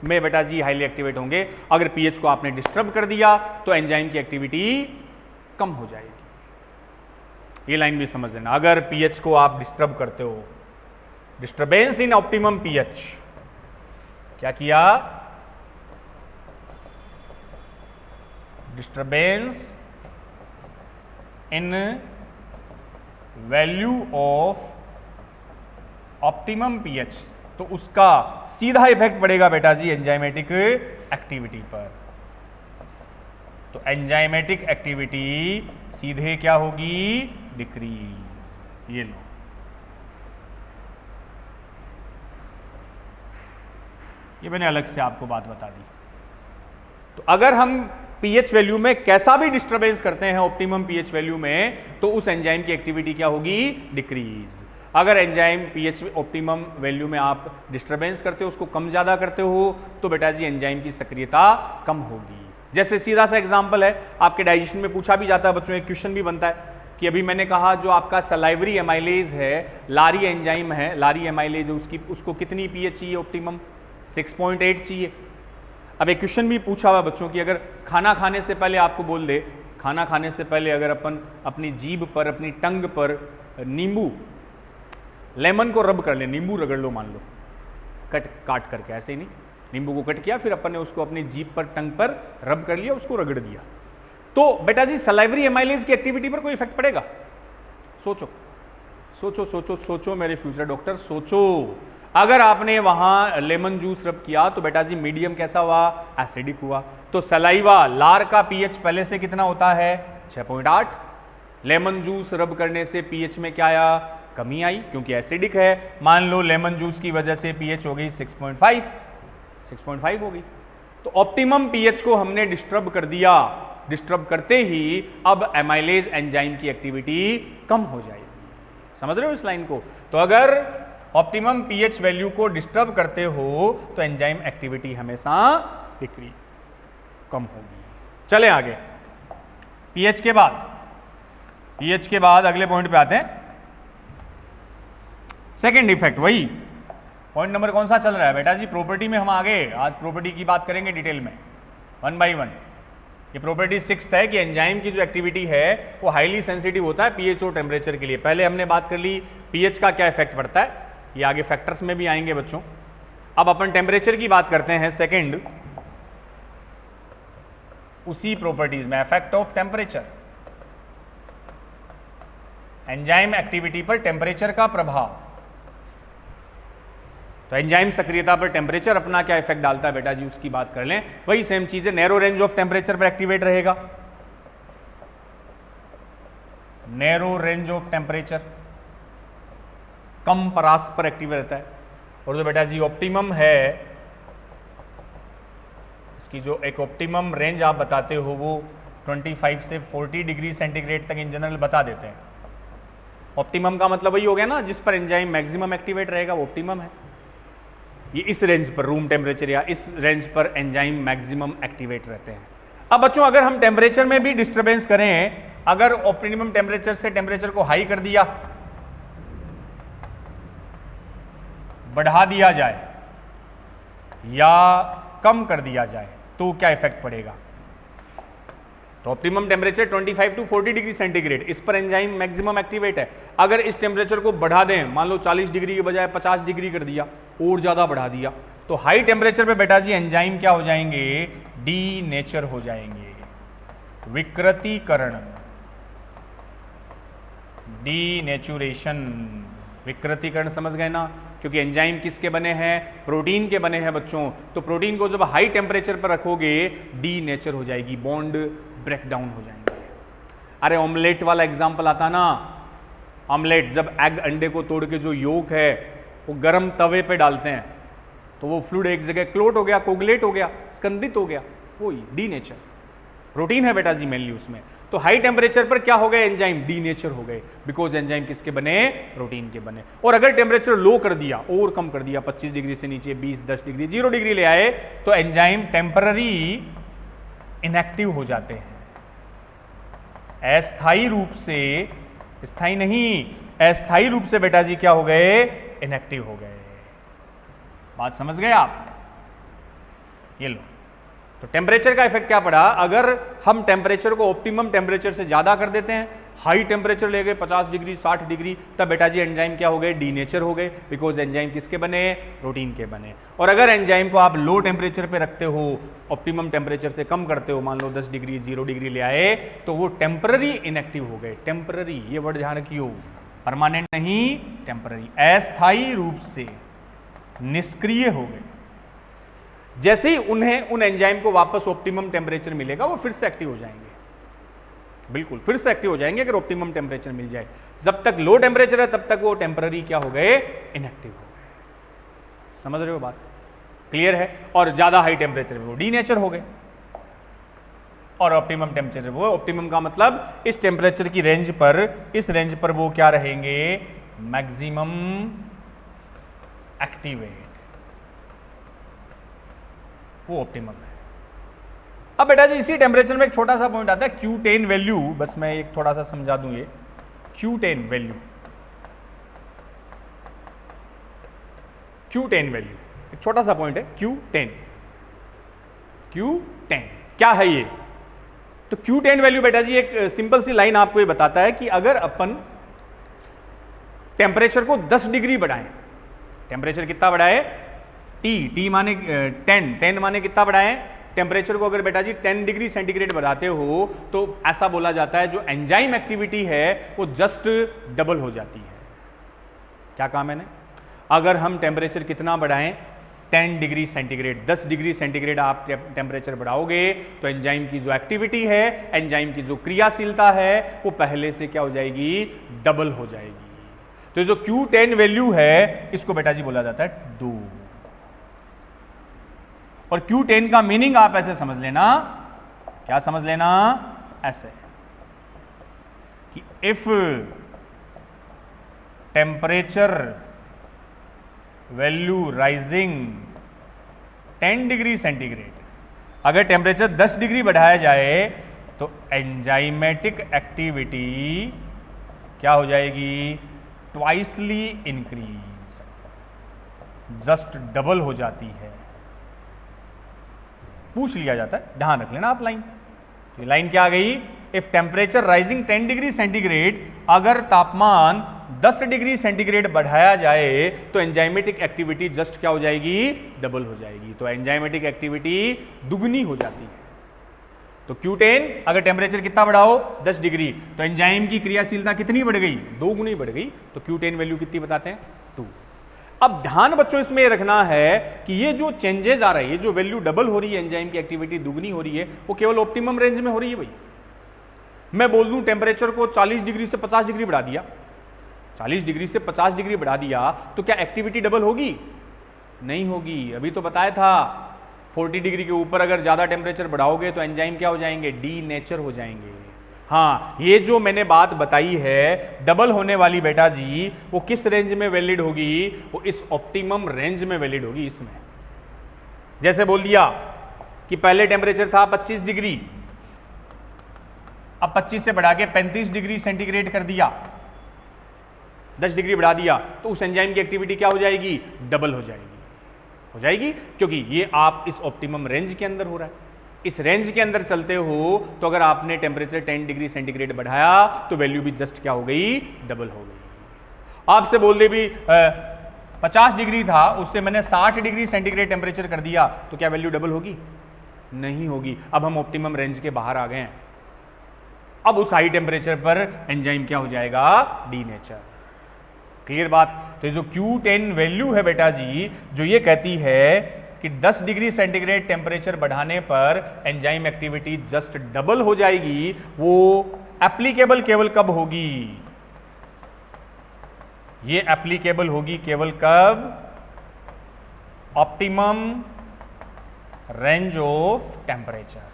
में बेटा जी हाईली एक्टिवेट होंगे। अगर पीएच को आपने डिस्टर्ब कर दिया तो एंजाइम की एक्टिविटी कम हो जाएगी। ये लाइन भी समझ लेना, अगर पीएच को आप डिस्टर्ब करते हो, डिस्टर्बेंस इन ऑप्टिमम पीएच, क्या किया? Disturbance in value of optimum pH, तो उसका सीधा इफेक्ट पड़ेगा बेटा जी एंजाइमेटिक एक्टिविटी पर। तो एंजाइमेटिक एक्टिविटी सीधे क्या होगी? डिक्रीज। ये लो, ये मैंने अलग से आपको बात बता दी। तो अगर हम पीएच वैल्यू में कैसा भी डिस्टर्बेंस करते हैं ऑप्टिमम पीएच वैल्यू में, तो उस एंजाइम की एक्टिविटी क्या होगी? डिक्रीज। अगर एंजाइम पीएच ऑप्टिमम वैल्यू में आप डिस्टर्बेंस करते हो, उसको कम ज़्यादा करते हो, तो बेटा जी एंजाइम की सक्रियता कम होगी। जैसे सीधा सा एग्जांपल है, आपके डाइजेशन में पूछा भी जाता है बच्चों, एक क्वेश्चन भी बनता है कि अभी मैंने कहा जो आपका सलाइवरी एमाइलेज है, लारी एंजाइम है, लारी एमाइलेज, उसको कितनी पीएच चाहिए ऑप्टिमम? 6.8 चाहिए। अब एक क्वेश्चन भी पूछा हुआ बच्चों की, अगर खाना खाने से पहले आपको बोल दे, खाना खाने से पहले अगर अपन अपनी जीभ पर, अपनी टंग पर नींबू, लेमन को रब कर ले, नींबू रगड़ लो, मान लो काट करके, ऐसे ही नहीं, नींबू को कट किया, फिर अपन ने उसको अपनी जीभ पर, टंग पर रब कर लिया, उसको रगड़ दिया, तो बेटा जी सलाइवरी एमाइलेज की एक्टिविटी पर कोई इफेक्ट पड़ेगा? सोचो सोचो सोचो सोचो मेरे फ्यूचर डॉक्टर, सोचो। अगर आपने वहां लेमन जूस रब किया तो बेटा जी मीडियम कैसा हुआ? एसिडिक हुआ। तो सलाइवा, लार का पीएच पहले से कितना होता है? 6.8। लेमन जूस रब करने से पीएच में क्या आया? कमी आई, क्योंकि एसिडिक है। मान लो लेमन जूस की वजह से पीएच हो गई 6.5 हो गई। तो ऑप्टिमम पीएच को हमने डिस्टर्ब कर दिया, डिस्टर्ब करते ही अब एमाइलेज एंजाइम की एक्टिविटी कम हो जाएगी। समझ रहे हो इस लाइन को? तो अगर ऑप्टिमम पीएच वैल्यू को डिस्टर्ब करते हो तो एंजाइम एक्टिविटी हमेशा डिक्रीज, कम होगी। चले आगे, पीएच के बाद अगले पॉइंट पे आते हैं। सेकेंड इफेक्ट वही पॉइंट नंबर कौन सा चल रहा है बेटा जी? प्रॉपर्टी में हम आ गए, आज प्रॉपर्टी की बात करेंगे डिटेल में 1 by 1। ये प्रॉपर्टी 6 है कि एंजाइम की जो एक्टिविटी है वो हाईली सेंसिटिव होता है पीएच और टेम्परेचर के लिए। पहले हमने बात कर ली पीएच का क्या इफेक्ट पड़ता है, ये आगे फैक्टर्स में भी आएंगे बच्चों। अब अपन टेम्परेचर की बात करते हैं सेकेंड, उसी प्रॉपर्टीज में effect of temperature, enzyme activity पर टेम्परेचर का प्रभाव। तो एंजाइम सक्रियता पर टेम्परेचर अपना क्या इफेक्ट डालता है बेटा जी, उसकी बात कर लें। वही सेम चीज है, नैरो रेंज ऑफ टेम्परेचर पर एक्टिवेट रहेगा, नैरो रेंज ऑफ टेम्परेचर, कम परास पर एक्टिव रहता है। और जो बेटा जी ऑप्टिमम है, इसकी जो एक ऑप्टिमम रेंज आप बताते हो वो 25 से 40 डिग्री सेंटीग्रेड तक इन जनरल बता देते हैं। ऑप्टिमम का मतलब वही हो गया ना जिस पर एंजाइम मैक्सिमम एक्टिवेट रहेगा, वो ऑप्टिमम है। ये इस रेंज पर रूम टेम्परेचर या इस रेंज पर एंजाइम मैक्सिमम एक्टिवेट रहते हैं। अब बच्चों अगर हम टेम्परेचर में भी डिस्टर्बेंस करें, अगर ऑप्टिमम टेम्परेचर से टेम्परेचर को हाई कर दिया, बढ़ा दिया जाए या कम कर दिया जाए तो क्या इफेक्ट पड़ेगा? तो optimum temperature 25 to 40 degree centigrade, इस पर एंजाइम मैक्सिमम एक्टिवेट है। अगर इस टेम्परेचर को बढ़ा दें, मान लो 40 डिग्री के बजाय 50 डिग्री कर दिया और ज्यादा बढ़ा दिया, तो हाई टेम्परेचर पे बेटा जी एंजाइम क्या हो जाएंगे? डी नेचर हो जाएंगे, विकृतीकरण, डीनेचुरेशन। विकृतीकरण समझ गए ना, क्योंकि एंजाइम किसके बने हैं? प्रोटीन के बने हैं बच्चों। तो प्रोटीन को जब हाई टेम्परेचर पर रखोगे डी नेचर हो जाएगी, बॉन्ड ब्रेक डाउन हो जाएंगे। अरे ऑमलेट वाला एग्जांपल आता ना, ऑमलेट जब एग अंडे को तोड़ के जो योक है वो गर्म तवे पे डालते हैं तो वो फ्लूइड एक जगह क्लोट हो गया, कोगुलेट हो गया, स्कंदित हो गया, वो डी नेचर। प्रोटीन है बेटा जी मेनली उसमें। तो हाई टेम्परेचर पर क्या हो गए? एंजाइम डी नेचर हो गए, बिकॉज एंजाइम किसके बने? प्रोटीन के बने। और अगर टेम्परेचर लो कर दिया और कम कर दिया, 25 डिग्री से नीचे 20, 10 डिग्री, 0 डिग्री ले आए, तो एंजाइम टेम्पररी इनएक्टिव हो जाते हैं। अस्थायी रूप से, स्थायी नहीं, अस्थायी रूप से बेटा जी क्या हो गए? इनएक्टिव हो गए। बात समझ गए आप? ये लो, तो टेम्परेचर का इफेक्ट क्या पड़ा? अगर हम टेम्परेचर को ऑप्टिमम टेम्परेचर से ज्यादा कर देते हैं, हाई टेम्परेचर ले गए 50 डिग्री 60 डिग्री, तब बेटा जी एंजाइम क्या हो गए? डी नेचर हो गए, बिकॉज एंजाइम किसके बने? प्रोटीन के बने। और अगर एंजाइम को आप लो टेम्परेचर पे रखते हो, ऑप्टिमम टेम्परेचर से कम करते हो, मान लो 10 डिग्री 0 डिग्री ले आए, तो वो टेम्पररी इनएक्टिव हो गए। टेम्पररी, ये वर्ड ध्यान रखियो, परमानेंट नहीं, टेम्पररी, अस्थायी रूप से निष्क्रिय हो गए। जैसे ही उन्हें उन एंजाइम को वापस ऑप्टिमम टेम्परेचर मिलेगा, वो फिर से एक्टिव हो जाएंगे, बिल्कुल फिर से एक्टिव हो जाएंगे अगर ऑप्टिमम टेम्परेचर मिल जाए। जब तक लो टेम्परेचर है तब तक वो टेम्पररी क्या हो गए? इनएक्टिव हो गए। समझ रहे हो बात? क्लियर है? और ज्यादा हाई टेम्परेचर में वो डी नेचर हो गए, और ऑप्टिमम टेम्परेचर, वो ऑप्टिमम का मतलब इस टेम्परेचर की रेंज पर, इस रेंज पर वो क्या रहेंगे? मैक्सिमम एक्टिवेट, वो ऑप्टिमम है। अब बेटा जी इसी टेम्परेचर में एक छोटा सा पॉइंट आता है Q10 वैल्यू, बस मैं एक थोड़ा सा समझा दूं। ये Q10 वैल्यू, Q10 वैल्यू एक छोटा सा पॉइंट है। Q10 क्या है ये? तो Q10 वैल्यू बेटा जी एक सिंपल सी लाइन आपको ये बताता है कि अगर अपन टेम्परेचर को 10 डिग्री बढ़ाएं, टेम्परेचर कितना बढ़ाए? T माने 10 माने कितना बढ़ाएं? टेम्परेचर को अगर बेटा जी 10 डिग्री सेंटीग्रेड बढ़ाते हो तो ऐसा बोला जाता है जो एंजाइम एक्टिविटी है वो जस्ट डबल हो जाती है। क्या कहा मैंने? अगर हम टेम्परेचर कितना बढ़ाएं? 10 डिग्री सेंटीग्रेड, 10 डिग्री सेंटीग्रेड आप टेम्परेचर बढ़ाओगे तो एंजाइम की जो एक्टिविटी है, एंजाइम की जो क्रियाशीलता है, वो पहले से क्या हो जाएगी? डबल हो जाएगी। तो जो Q10 वैल्यू है इसको बेटा जी बोला जाता है 2। और Q10 का मीनिंग आप ऐसे समझ लेना, क्या समझ लेना? ऐसे कि if temperature value rising 10 degree centigrade, अगर टेम्परेचर 10 डिग्री बढ़ाया जाए तो एंजाइमेटिक एक्टिविटी क्या हो जाएगी? ट्वाइसली इंक्रीज, जस्ट डबल हो जाती है। पूछ लिया जाता है, ध्यान रख लेना आप लाइन। ये लाइन क्या आ गई? If temperature rising 10 degree centigrade, अगर तापमान 10 डिग्री सेंटीग्रेड बढ़ाया जाए तो एंजाइमेटिक एक्टिविटी जस्ट क्या हो जाएगी? डबल हो जाएगी। तो एंजाइमेटिक एक्टिविटी दुगनी हो जाती है। तो Q10 अगर टेम्परेचर कितना बढ़ाओ 10 डिग्री, तो एंजाइम की क्रियाशीलता कितनी बढ़ गई? 2 गुनी बढ़ गई। तो Q10 वैल्यू कितनी बताते हैं? 2। अब ध्यान बच्चों इसमें रखना है कि ये जो चेंजेस आ रहे हैं, ये जो वैल्यू डबल हो रही है, एंजाइम की एक्टिविटी दुगनी हो रही है, वो केवल ऑप्टिमम रेंज में हो रही है भाई। मैं बोल दूं टेम्परेचर को 40 डिग्री से 50 डिग्री बढ़ा दिया, 40 डिग्री से 50 डिग्री बढ़ा दिया, तो क्या एक्टिविटी डबल होगी? नहीं होगी। अभी तो बताया था 40 डिग्री के ऊपर अगर ज्यादा टेम्परेचर बढ़ाओगे तो एंजाइम क्या हो जाएंगे? डीनेचर हो जाएंगे। हाँ, ये जो मैंने बात बताई है डबल होने वाली बेटा जी, वो किस रेंज में वैलिड होगी? वो इस ऑप्टिमम रेंज में वैलिड होगी। इसमें जैसे बोल दिया कि पहले टेम्परेचर था 25 डिग्री, अब 25 से बढ़ा के 35 डिग्री सेंटीग्रेड कर दिया, 10 डिग्री बढ़ा दिया, तो उस एंजाइम की एक्टिविटी क्या हो जाएगी? डबल हो जाएगी, क्योंकि ये आप इस ऑप्टिमम रेंज के अंदर हो रहा है। इस रेंज के अंदर चलते हो तो अगर आपने टेम्परेचर 10 डिग्री सेंटीग्रेड बढ़ाया तो वैल्यू भी जस्ट क्या हो गई? डबल हो गई। आपसे बोल दे भी 50 डिग्री था, उससे मैंने 60 डिग्री सेंटीग्रेड टेम्परेचर कर दिया, तो क्या वैल्यू डबल होगी? नहीं होगी। अब हम ऑप्टिमम रेंज के बाहर आ गए हैं। अब उस हाई टेम्परेचर पर एंजाइम क्या हो जाएगा? डीनेचर। क्लियर बात? तो जो Q10 वैल्यू है बेटा जी, जो ये कहती है कि 10 डिग्री सेंटीग्रेड टेम्परेचर बढ़ाने पर एंजाइम एक्टिविटी जस्ट डबल हो जाएगी, वो एप्लीकेबल केवल कब होगी? ये एप्लीकेबल होगी केवल कब? Optimum range of temperature.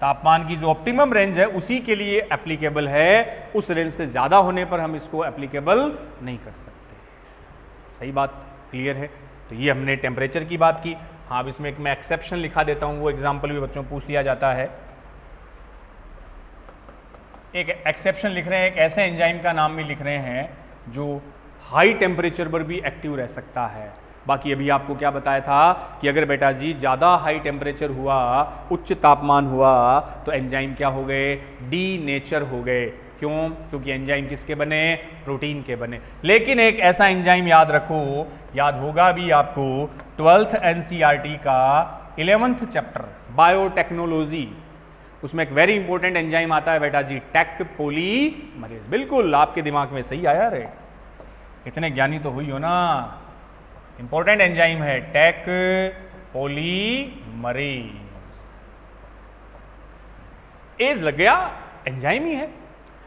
तापमान की जो ऑप्टिमम रेंज है उसी के लिए एप्लीकेबल है। उस रेंज से ज्यादा होने पर हम इसको एप्लीकेबल नहीं कर सकते। सही बात? क्लियर है? तो ये हमने टेम्परेचर की बात की। हाँ, अब इसमें एक मैं एक्सेप्शन लिखा देता हूं, वो एग्जाम्पल भी बच्चों पूछ लिया जाता है। एक एक्सेप्शन लिख रहे हैं, एक ऐसे एंजाइम का नाम भी लिख रहे हैं जो हाई टेम्परेचर पर भी एक्टिव रह सकता है। बाकी अभी आपको क्या बताया था कि अगर बेटा जी ज़्यादा हाई टेम्परेचर हुआ, उच्च तापमान हुआ, तो एंजाइम क्या हो गए? डीनेचर हो गए। क्यों? क्योंकि एंजाइम किसके बने? प्रोटीन के बने। लेकिन एक ऐसा एंजाइम याद रखो, याद होगा भी आपको, 12th NCERT का 11th चैप्टर बायोटेक्नोलॉजी, उसमें एक वेरी इंपॉर्टेंट एंजाइम आता है बेटा जी, टेक पॉलीमरेज। बिल्कुल आपके दिमाग में सही आया रे, इतने ज्ञानी तो हुई हो ना। इंपॉर्टेंट एंजाइम है टेक पॉलीमरेज। एज लग गया, एंजाइम ही है।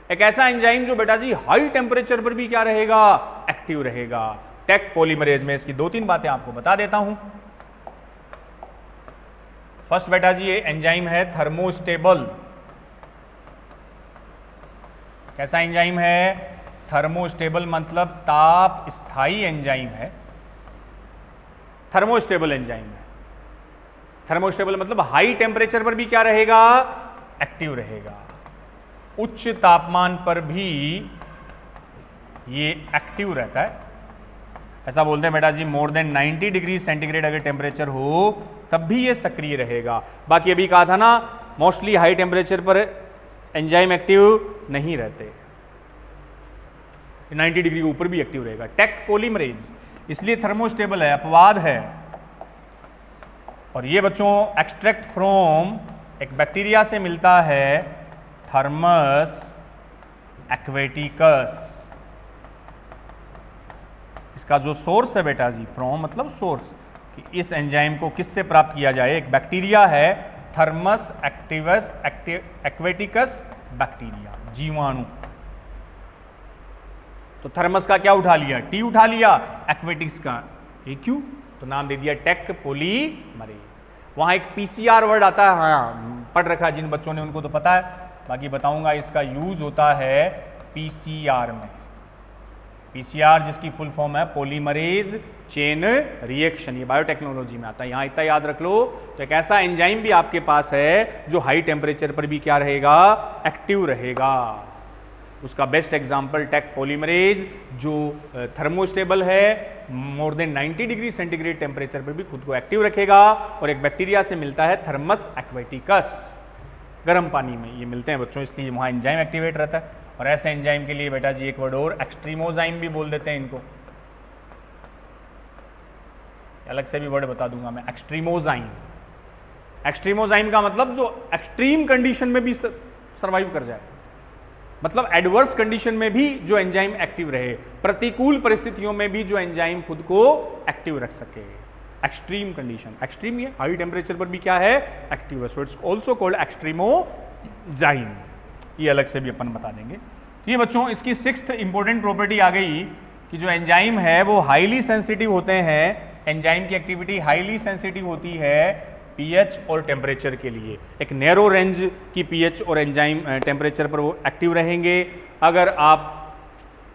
एक ऐसा एंजाइम जो बेटा जी हाई टेम्परेचर पर भी क्या रहेगा? एक्टिव रहेगा। टेक पॉलीमरेज में इसकी 2-3 बातें आपको बता देता हूं। फर्स्ट बेटा जी ये एंजाइम है थर्मोस्टेबल। कैसा एंजाइम है? थर्मोस्टेबल मतलब ताप स्थायी एंजाइम है। थर्मोस्टेबल एंजाइम है। थर्मोस्टेबल मतलब हाई टेम्परेचर पर भी क्या रहेगा? एक्टिव रहेगा। उच्च तापमान पर भी ये एक्टिव रहता है। ऐसा बोलते हैं बेटा जी मोर देन 90 डिग्री सेंटीग्रेड अगर टेम्परेचर हो तब भी ये सक्रिय रहेगा। बाकी अभी कहा था ना, मोस्टली हाई टेम्परेचर पर एंजाइम एक्टिव नहीं रहते, 90 डिग्री के ऊपर भी एक्टिव रहेगा। टेक पॉलीमरेज इसलिए थर्मोस्टेबल है, अपवाद है। और ये बच्चों एक्सट्रैक्ट फ्रॉम एक बैक्टीरिया से मिलता है, थर्मस एक्वेटिकस। इसका जो सोर्स है बेटा जी, फ्रॉम मतलब सोर्स, कि इस एंजाइम को किससे प्राप्त किया जाए? एक बैक्टीरिया है थर्मस एक्वेटिकस बैक्टीरिया, जीवाणु। तो थर्मस का क्या उठा लिया? टी उठा लिया, एक्वेटिक्स का ए क्यू, तो नाम दे दिया टेक पॉलीमरेज। वहां एक पीसीआर वर्ड आता है, हाँ पढ़ रखा है जिन बच्चों ने उनको तो पता है, बाकी बताऊंगा। इसका यूज होता है पीसीआर में। पीसीआर जिसकी फुल फॉर्म है पॉलीमरेज चेन रिएक्शन, ये बायोटेक्नोलॉजी में आता है। यहां इतना याद रख लो। तो एक ऐसा एंजाइम भी आपके पास है जो हाई टेम्परेचर पर भी क्या रहेगा? एक्टिव रहेगा। उसका बेस्ट एग्जाम्पल टेक पॉलीमरेज जो थर्मोस्टेबल है, more than 90 degree centigrade temperature पर भी खुद को एक्टिव रखेगा, और एक बैक्टीरिया से मिलता है थर्मस एक्वेटिकस, गर्म पानी में ये मिलते हैं बच्चों, इसलिए वहाँ एंजाइम एक्टिवेट रहता है। और ऐसे एंजाइम के लिए बेटा जी एक वर्ड और, एक्सट्रीमोजाइम भी बोल देते हैं इनको, अलग से भी वर्ड बता दूंगा मैं, एक्सट्रीमोजाइम। एक्सट्रीमोजाइम का मतलब जो एक्सट्रीम कंडीशन में भी सर्वाइव कर जाए, मतलब एडवर्स कंडीशन में भी जो एंजाइम एक्टिव रहे, प्रतिकूल परिस्थितियों में भी जो एंजाइम खुद को एक्टिव रख सके। एक्सट्रीम कंडीशन, एक्सट्रीम ये हाई टेम्परेचर पर भी क्या है, एक्टिव है, सो इट्स आल्सो कॉल्ड एक्सट्रीमोजाइम। ये अलग से भी अपन बता देंगे। तो ये बच्चों इसकी 6th इंपॉर्टेंट प्रॉपर्टी आ गई कि जो एंजाइम है वो हाईली सेंसिटिव होते हैं, एंजाइम की एक्टिविटी हाईली सेंसिटिव होती है पीएच और टेम्परेचर के लिए। एक नैरो रेंज की पीएच और एंजाइम टेम्परेचर पर वो एक्टिव रहेंगे। अगर आप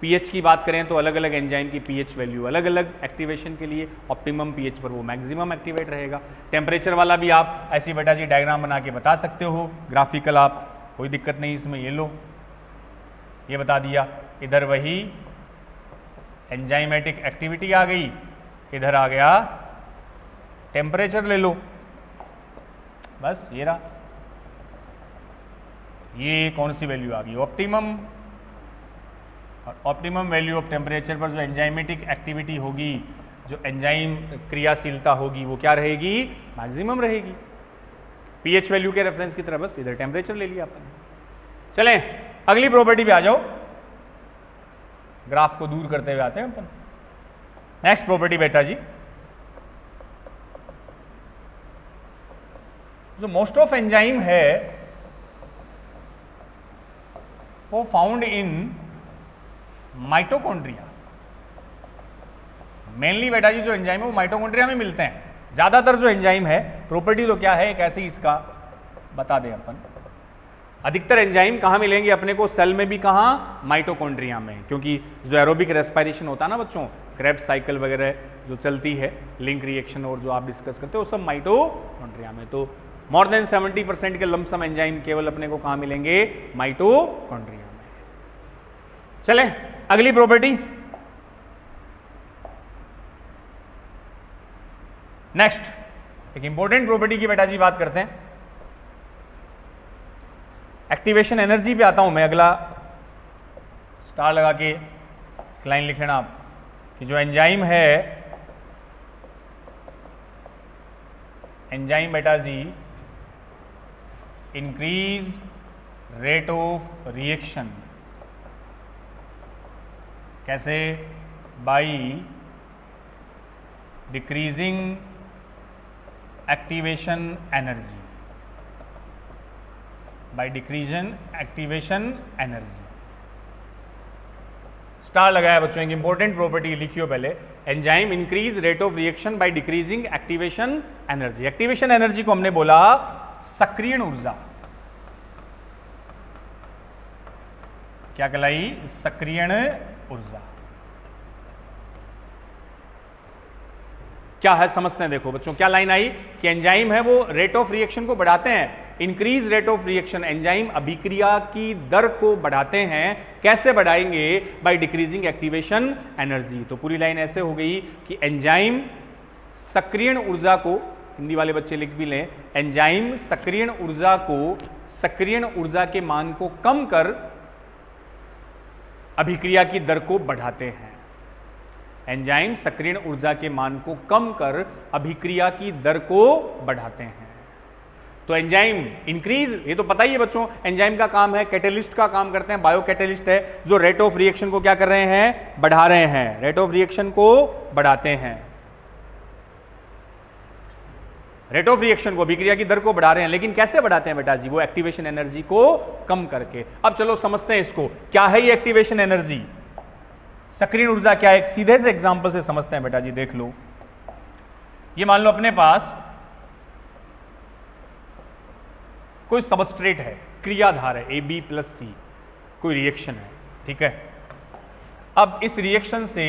पीएच की बात करें तो अलग अलग एंजाइम की पीएच वैल्यू अलग अलग एक्टिवेशन के लिए, ऑप्टिमम पीएच पर वो मैक्सिमम एक्टिवेट रहेगा। टेम्परेचर वाला भी आप ऐसी बेटा जी डायग्राम बना के बता सकते हो, ग्राफिकल, आप कोई दिक्कत नहीं इसमें। ये लो, ये बता दिया, इधर वही एंजाइमेटिक एक्टिविटी आ गई, इधर आ गया टेम्परेचर, ले लो बस, ये रहा। ये कौन सी वैल्यू आ गई, ऑप्टिमम, और ऑप्टिमम वैल्यू ऑफ टेम्परेचर पर जो एंजाइमेटिक एक्टिविटी होगी, जो एंजाइम क्रियाशीलता होगी, वो क्या रहेगी, मैक्सिमम रहेगी। पीएच वैल्यू के रेफरेंस की तरह बस इधर टेम्परेचर ले लिया आपने। चलें अगली प्रॉपर्टी पे आ जाओ, ग्राफ को दूर करते हुए आते हैं अपन। नेक्स्ट प्रॉपर्टी बेटा जी, जो मोस्ट ऑफ एंजाइम है वो फाउंड इन माइटोकॉन्ड्रिया। मेनली बेटा जी जो एंजाइम है वो माइटोकॉन्ड्रिया में मिलते हैं। ज्यादातर जो एंजाइम है, प्रॉपर्टी तो क्या है, एक ऐसे ही इसका बता दें अपन। अधिकतर एंजाइम कहाँ मिलेंगे अपने को, सेल में भी कहाँ, माइटोकॉन्ड्रिया में, क्योंकि जो एरोबिक रेस्पिरेशन होता है ना बच्चों, क्रेब्स साइकिल वगैरह जो चलती है, लिंक रिएक्शन और जो आप डिस्कस करते हो, वो सब माइटोकॉन्ड्रिया में। तो मोर देन 70% के लमसम एंजाइम केवल अपने को कहाँ मिलेंगे, माइटोकॉन्ड्रिया में। चले अगली प्रॉपर्टी, नेक्स्ट एक इंपॉर्टेंट प्रॉपर्टी की बेटा जी बात करते हैं। एक्टिवेशन एनर्जी पे आता हूं मैं, अगला स्टार लगा के लाइन लिख लेना आप, कि जो एंजाइम है, एंजाइम बेटा जी इंक्रीज्ड रेट ऑफ रिएक्शन, कैसे, by decreasing activation energy, by decreasing activation energy. Star लगाया बच्चों, एक इंपॉर्टेंट प्रॉपर्टी लिखियो पहले, enzyme increase rate of reaction by decreasing activation energy. Activation energy को हमने बोला सक्रियण ऊर्जा, क्या कहलाई, सक्रियण ऊर्जा। क्या है समझते हैं, देखो बच्चों क्या लाइन आई कि एंजाइम है वो रेट ऑफ रिएक्शन को बढ़ाते हैं, increase rate of reaction, enzyme अभिक्रिया की दर को बढ़ाते हैं। कैसे बढ़ाएंगे, बाय डिक्रीजिंग एक्टिवेशन एनर्जी। तो पूरी लाइन ऐसे हो गई कि एंजाइम सक्रियण ऊर्जा को, हिंदी वाले बच्चे लिख भी लें, एंजाइम सक्रियण ऊर्जा को, सक्रियण ऊर्जा के मान को कम कर अभिक्रिया की दर को बढ़ाते हैं। एंजाइम सक्रियण ऊर्जा के मान को कम कर अभिक्रिया की दर को बढ़ाते हैं। तो एंजाइम इंक्रीज, ये तो पता ही है बच्चों, एंजाइम का काम है, कैटेलिस्ट का काम करते हैं, बायो कैटेलिस्ट है, जो रेट ऑफ रिएक्शन को क्या कर रहे हैं, बढ़ा रहे हैं, रेट ऑफ रिएक्शन को बढ़ाते हैं, रेट ऑफ रिएक्शन को, अभिक्रिया की दर को बढ़ा रहे हैं। लेकिन कैसे बढ़ाते हैं बेटा जी, वो एक्टिवेशन एनर्जी को कम करके। अब चलो समझते हैं इसको, क्या है ये एक्टिवेशन एनर्जी, सक्रियण ऊर्जा क्या है, एक सीधे से एग्जांपल से समझते हैं बेटा जी। देख लो, ये मान लो अपने पास कोई सबस्ट्रेट है, क्रियाधार है, AB+C, कोई रिएक्शन है, ठीक है। अब इस रिएक्शन से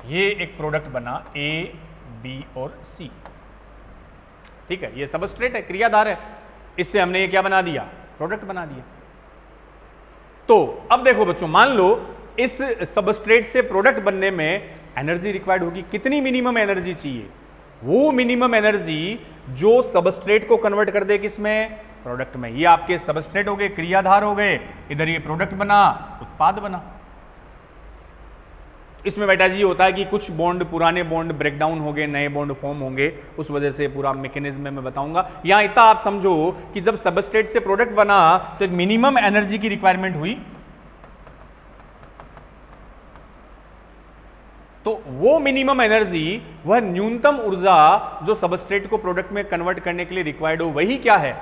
ये एक प्रोडक्ट बना A, B और C, ठीक है, ये सबस्ट्रेट है, क्रियाधार है, इससे हमने ये क्या बना दिया, प्रोडक्ट बना दिया। तो अब देखो बच्चों, मान लो इस सबस्ट्रेट से प्रोडक्ट बनने में एनर्जी रिक्वायर्ड होगी, कितनी मिनिमम एनर्जी चाहिए? वो मिनिमम एनर्जी जो सबस्ट्रेट को कन्वर्ट कर दे किसमें? प्रोडक्ट में। ये आपके सबस्ट्रेट हो गए, क्रियाधार हो गए, इधर ये प्रोडक्ट बना, उत्पाद बना। इसमें बेटा जी होता है कि कुछ बॉन्ड, पुराने बॉन्ड ब्रेक डाउन हो गए, नए बॉन्ड फॉर्म होंगे, उस वजह से पूरा मैकेनिज्म मैं बताऊंगा। यहां इतना आप समझो कि जब सबस्ट्रेट से प्रोडक्ट बना तो एक मिनिमम एनर्जी की रिक्वायरमेंट हुई, तो वो मिनिमम एनर्जी, वह न्यूनतम ऊर्जा जो सबस्ट्रेट को प्रोडक्ट में कन्वर्ट करने के लिए रिक्वायर्ड हो, वही क्या है?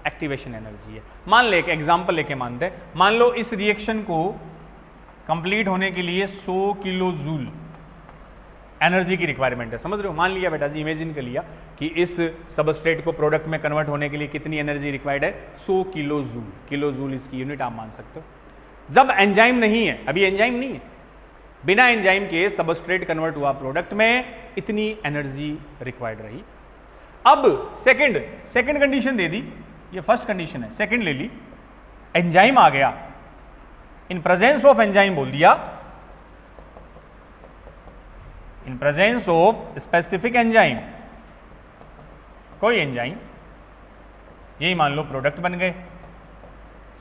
एक्टिवेशन एनर्जी है। मान ले, एक एग्जांपल लेके मानते हैं, मान लो इस रिएक्शन को कंप्लीट होने के लिए 100 किलो जूल एनर्जी की रिक्वायरमेंट है। समझ रहे हो? मान लिया बेटा जी, इमेजिन कर लिया कि इस सबस्ट्रेट को प्रोडक्ट में कन्वर्ट होने के लिए कितनी एनर्जी रिक्वायर्ड है? 100 किलो जूल। किलो जूल इसकी यूनिट आप मान सकते हो। जब एंजाइम नहीं है, अभी एंजाइम नहीं है, बिना एंजाइम के सबस्ट्रेट कन्वर्ट हुआ प्रोडक्ट में, इतनी एनर्जी रिक्वायर्ड रही। अब सेकंड कंडीशन दे दी, ये फर्स्ट कंडीशन है, सेकंड ले ली, एंजाइम आ गया, इन प्रेजेंस ऑफ एंजाइम बोल दिया, इन प्रेजेंस ऑफ स्पेसिफिक एंजाइम, कोई एंजाइम, यही मान लो प्रोडक्ट बन गए,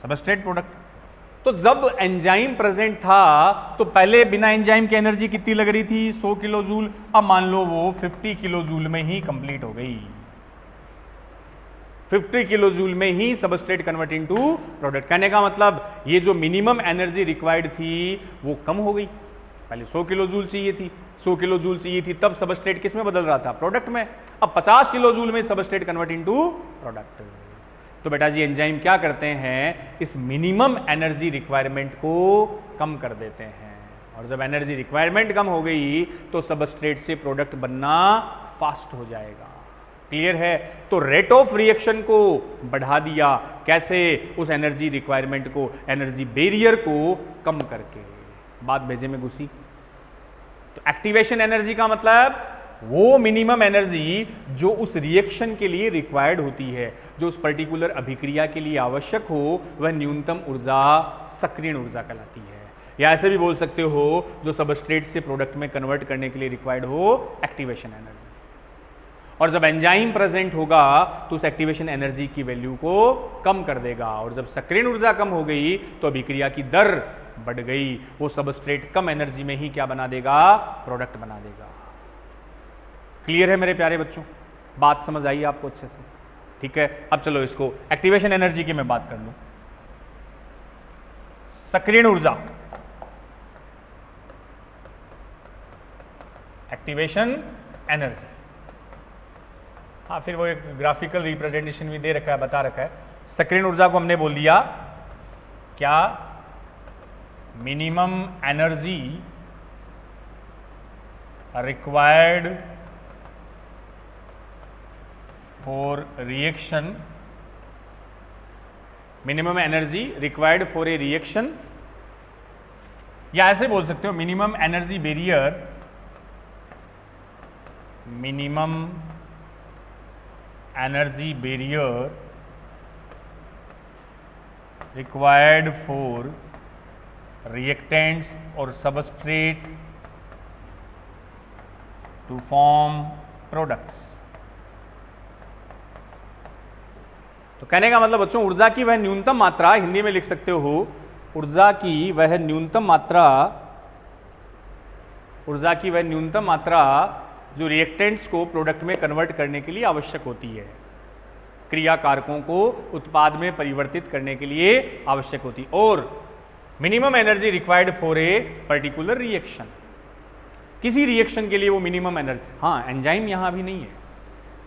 सबस्ट्रेट प्रोडक्ट। तो जब एंजाइम प्रेजेंट था तो पहले बिना एंजाइम की एनर्जी कितनी लग रही थी? 100 किलो जूल। अब मान लो वो 50 किलो जूल में ही कंप्लीट हो गई, 50 किलो जूल में ही सबस्ट्रेट कन्वर्ट इनटू प्रोडक्ट। कहने का मतलब ये जो मिनिमम एनर्जी रिक्वायर्ड थी वो कम हो गई। पहले 100 किलो जूल चाहिए थी, 100 किलो जूल चाहिए थी, तब सबस्ट्रेट किस में बदल रहा था? प्रोडक्ट में। अब 50 किलो जूल में सबस्ट्रेट कन्वर्ट इनटू प्रोडक्ट। तो बेटा जी एंजाइम क्या करते हैं? इस मिनिमम एनर्जी रिक्वायरमेंट को कम कर देते हैं, और जब एनर्जी रिक्वायरमेंट कम हो गई तो सबस्ट्रेट से प्रोडक्ट बनना फास्ट हो जाएगा। क्लियर है? तो रेट ऑफ रिएक्शन को बढ़ा दिया, कैसे? उस एनर्जी रिक्वायरमेंट को, एनर्जी बैरियर को कम करके। बात भेजे में घुसी। तो एक्टिवेशन एनर्जी का मतलब वो मिनिमम एनर्जी जो उस रिएक्शन के लिए रिक्वायर्ड होती है, जो उस पर्टिकुलर अभिक्रिया के लिए आवश्यक हो, वह न्यूनतम ऊर्जा सक्रियण ऊर्जा कहलाती है। या ऐसे भी बोल सकते हो, जो सबस्ट्रेट से प्रोडक्ट में कन्वर्ट करने के लिए रिक्वायर्ड हो, एक्टिवेशन एनर्जी। और जब एंजाइम प्रेजेंट होगा तो उस एक्टिवेशन एनर्जी की वैल्यू को कम कर देगा, और जब सक्रियण ऊर्जा कम हो गई तो अभिक्रिया की दर बढ़ गई, वो सबस्ट्रेट कम एनर्जी में ही क्या बना देगा? प्रोडक्ट बना देगा। क्लियर है मेरे प्यारे बच्चों? बात समझ आई आपको अच्छे से? ठीक है। अब चलो इसको एक्टिवेशन एनर्जी की मैं बात कर लूं। सक्रियण ऊर्जा, एक्टिवेशन एनर्जी। हाँ, फिर वो एक ग्राफिकल रिप्रेजेंटेशन भी दे रखा है, बता रखा है। सक्रियण ऊर्जा को हमने बोल दिया क्या? Minimum energy required for reaction, minimum energy required for a reaction, या ऐसे बोल सकते हो minimum energy barrier, minimum energy barrier required for reactants और सबस्ट्रेट टू फॉर्म प्रोडक्ट्स। तो कहने का मतलब बच्चों, ऊर्जा की वह न्यूनतम मात्रा, हिंदी में लिख सकते हो ऊर्जा की वह न्यूनतम मात्रा, ऊर्जा की वह न्यूनतम मात्रा जो रिएक्टेंट्स को प्रोडक्ट में कन्वर्ट करने के लिए आवश्यक होती है, क्रिया कारकों को उत्पाद में परिवर्तित करने के लिए आवश्यक होती, और minimum energy required for a particular reaction. किसी रिएक्शन के लिए वो मिनिमम एनर्जी, हाँ एंजाइम यहां भी नहीं है,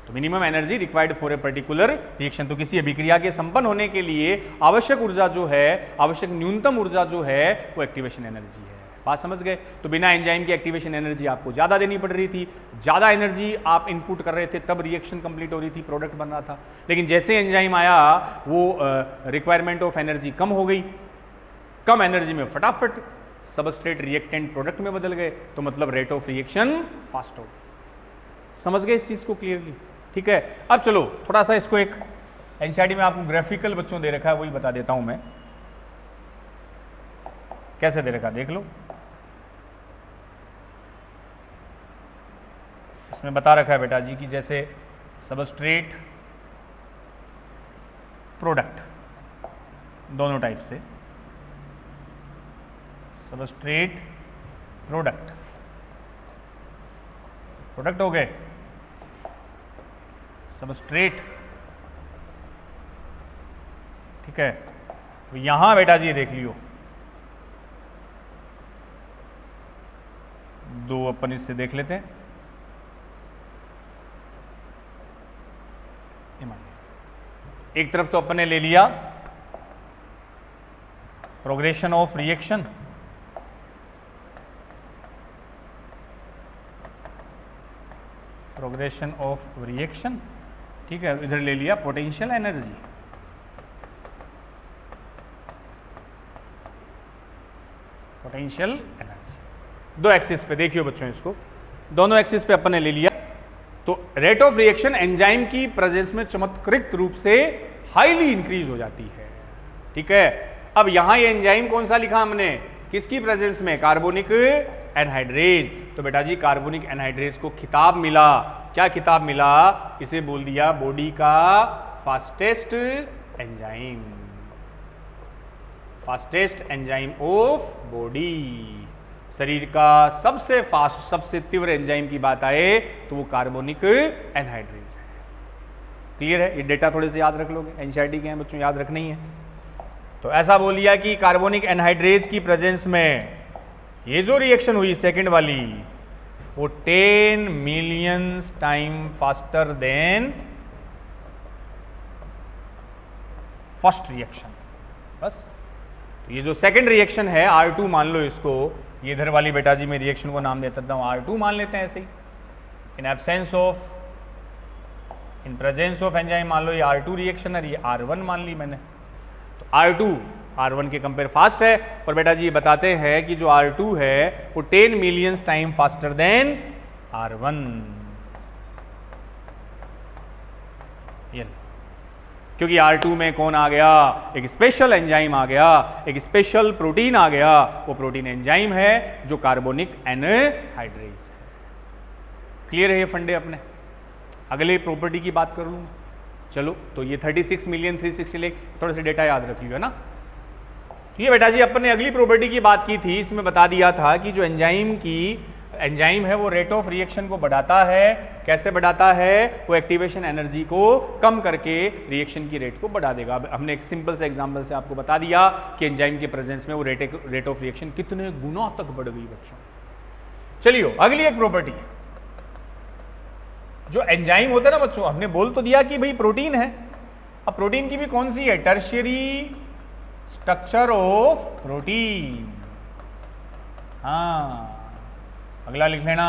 तो minimum energy required for a particular reaction. तो किसी अभिक्रिया के संपन्न होने के लिए आवश्यक ऊर्जा जो है, आवश्यक न्यूनतम ऊर्जा जो है, वो एक्टिवेशन एनर्जी है। बात समझ गए? तो बिना एंजाइम की एक्टिवेशन एनर्जी आपको ज्यादा देनी पड़ रही थी, ज्यादा एनर्जी आप इनपुट कर रहे थे, तब रिएक्शन कंप्लीट हो रही थी, प्रोडक्ट बन रहा था। लेकिन जैसे एंजाइम आया, वो रिक्वायरमेंट ऑफ एनर्जी कम हो गई, कम एनर्जी में फटाफट सबस्ट्रेट रिएक्टेंट प्रोडक्ट में बदल गए, तो मतलब रेट ऑफ रिएक्शन फास्ट हो गई। समझ गए इस चीज को क्लियरली? ठीक है। अब चलो थोड़ा सा इसको, एक एनसीईआरटी में आपको ग्राफिकल बच्चों दे रखा है, वही बता देता हूं मैं। कैसे दे रखा देख लो, इसमें बता रखा है बेटा जी कि जैसे सबस्ट्रेट प्रोडक्ट, दोनों टाइप से, सबस्ट्रेट प्रोडक्ट, प्रोडक्ट हो गए, सबस्ट्रेट, ठीक है। तो यहां बेटा जी देख लियो, दो अपन इससे देख लेते हैं। एक तरफ तो अपन ने ले लिया progression of reaction, progression of reaction, ठीक है। इधर ले लिया पोटेंशियल एनर्जी, पोटेंशियल एनर्जी। दो एक्सिस पे देखियो बच्चों, इसको दोनों एक्सिस पे अपन ने ले लिया। तो रेट ऑफ रिएक्शन एंजाइम की प्रेजेंस में चमत्कृत रूप से हाईली इंक्रीज हो जाती है, ठीक है। अब यहां ये एंजाइम कौन सा लिखा हमने, किसकी प्रेजेंस में, कार्बोनिक एनहाइड्रेज। तो बेटा जी कार्बोनिक एनहाइड्रेज को खिताब मिला, क्या खिताब मिला, इसे बोल दिया बॉडी का fastest enzyme, fastest enzyme of body. शरीर का सबसे फास्ट, सबसे तीव्र एंजाइम की बात आए तो वो कार्बोनिक एनहाइड्रेज है। क्लियर है, ये डेटा थोड़े से याद रख लोगे, एनसीईआरटी के हैं बच्चों, याद रखना ही है। तो ऐसा बोल दिया कि कार्बोनिक एनहाइड्रेज की प्रेजेंस में ये जो रिएक्शन हुई सेकंड वाली, वो 10 million time faster than first reaction. बस ये जो सेकंड रिएक्शन है R2 मान लो इसको, ये इधर वाली बेटा जी मैं रिएक्शन को नाम देता हूं R2 मान लेते हैं ऐसे ही। In absence of, in presence of enzyme मान लो ये R2 रिएक्शन है, ये R1 मान ली मैंने। तो R2 R1 के कंपेयर फास्ट है, और बेटा जी ये बताते हैं कि जो R2 है वो 10 million time faster than R1। ये क्योंकि R2 में कौन आ गया, एक स्पेशल एंजाइम आ गया, एक स्पेशल प्रोटीन आ गया। वो प्रोटीन एंजाइम है जो कार्बोनिक एनहाइड्रेज है। क्लियर है ये फंडे अपने। अगले प्रॉपर्टी की बात करूँ, चलो तो ये 36 मिलियन 360 थोड़े से डेटा याद रख लियो, है ना। ये बेटा जी अपन ने अगली प्रॉपर्टी की बात की थी, इसमें बता दिया था कि जो एंजाइम है वो रेट ऑफ रिएक्शन को बढ़ाता है। कैसे बढ़ाता है, वो एक्टिवेशन एनर्जी को कम करके रिएक्शन की रेट को बढ़ा देगा। अब हमने एक सिंपल से एग्जांपल से आपको बता दिया कि एंजाइम के प्रेजेंस में वो रेट ऑफ रिएक्शन कितने गुना तक बढ़ गई बच्चों। चलिए अगली एक प्रॉपर्टी, जो एंजाइम होता है ना बच्चों, हमने बोल तो दिया कि भाई प्रोटीन है। अब प्रोटीन की भी कौन सी है, टर्शियरी स्ट्रक्चर ऑफ प्रोटीन। हाँ, अगला लिख लेना,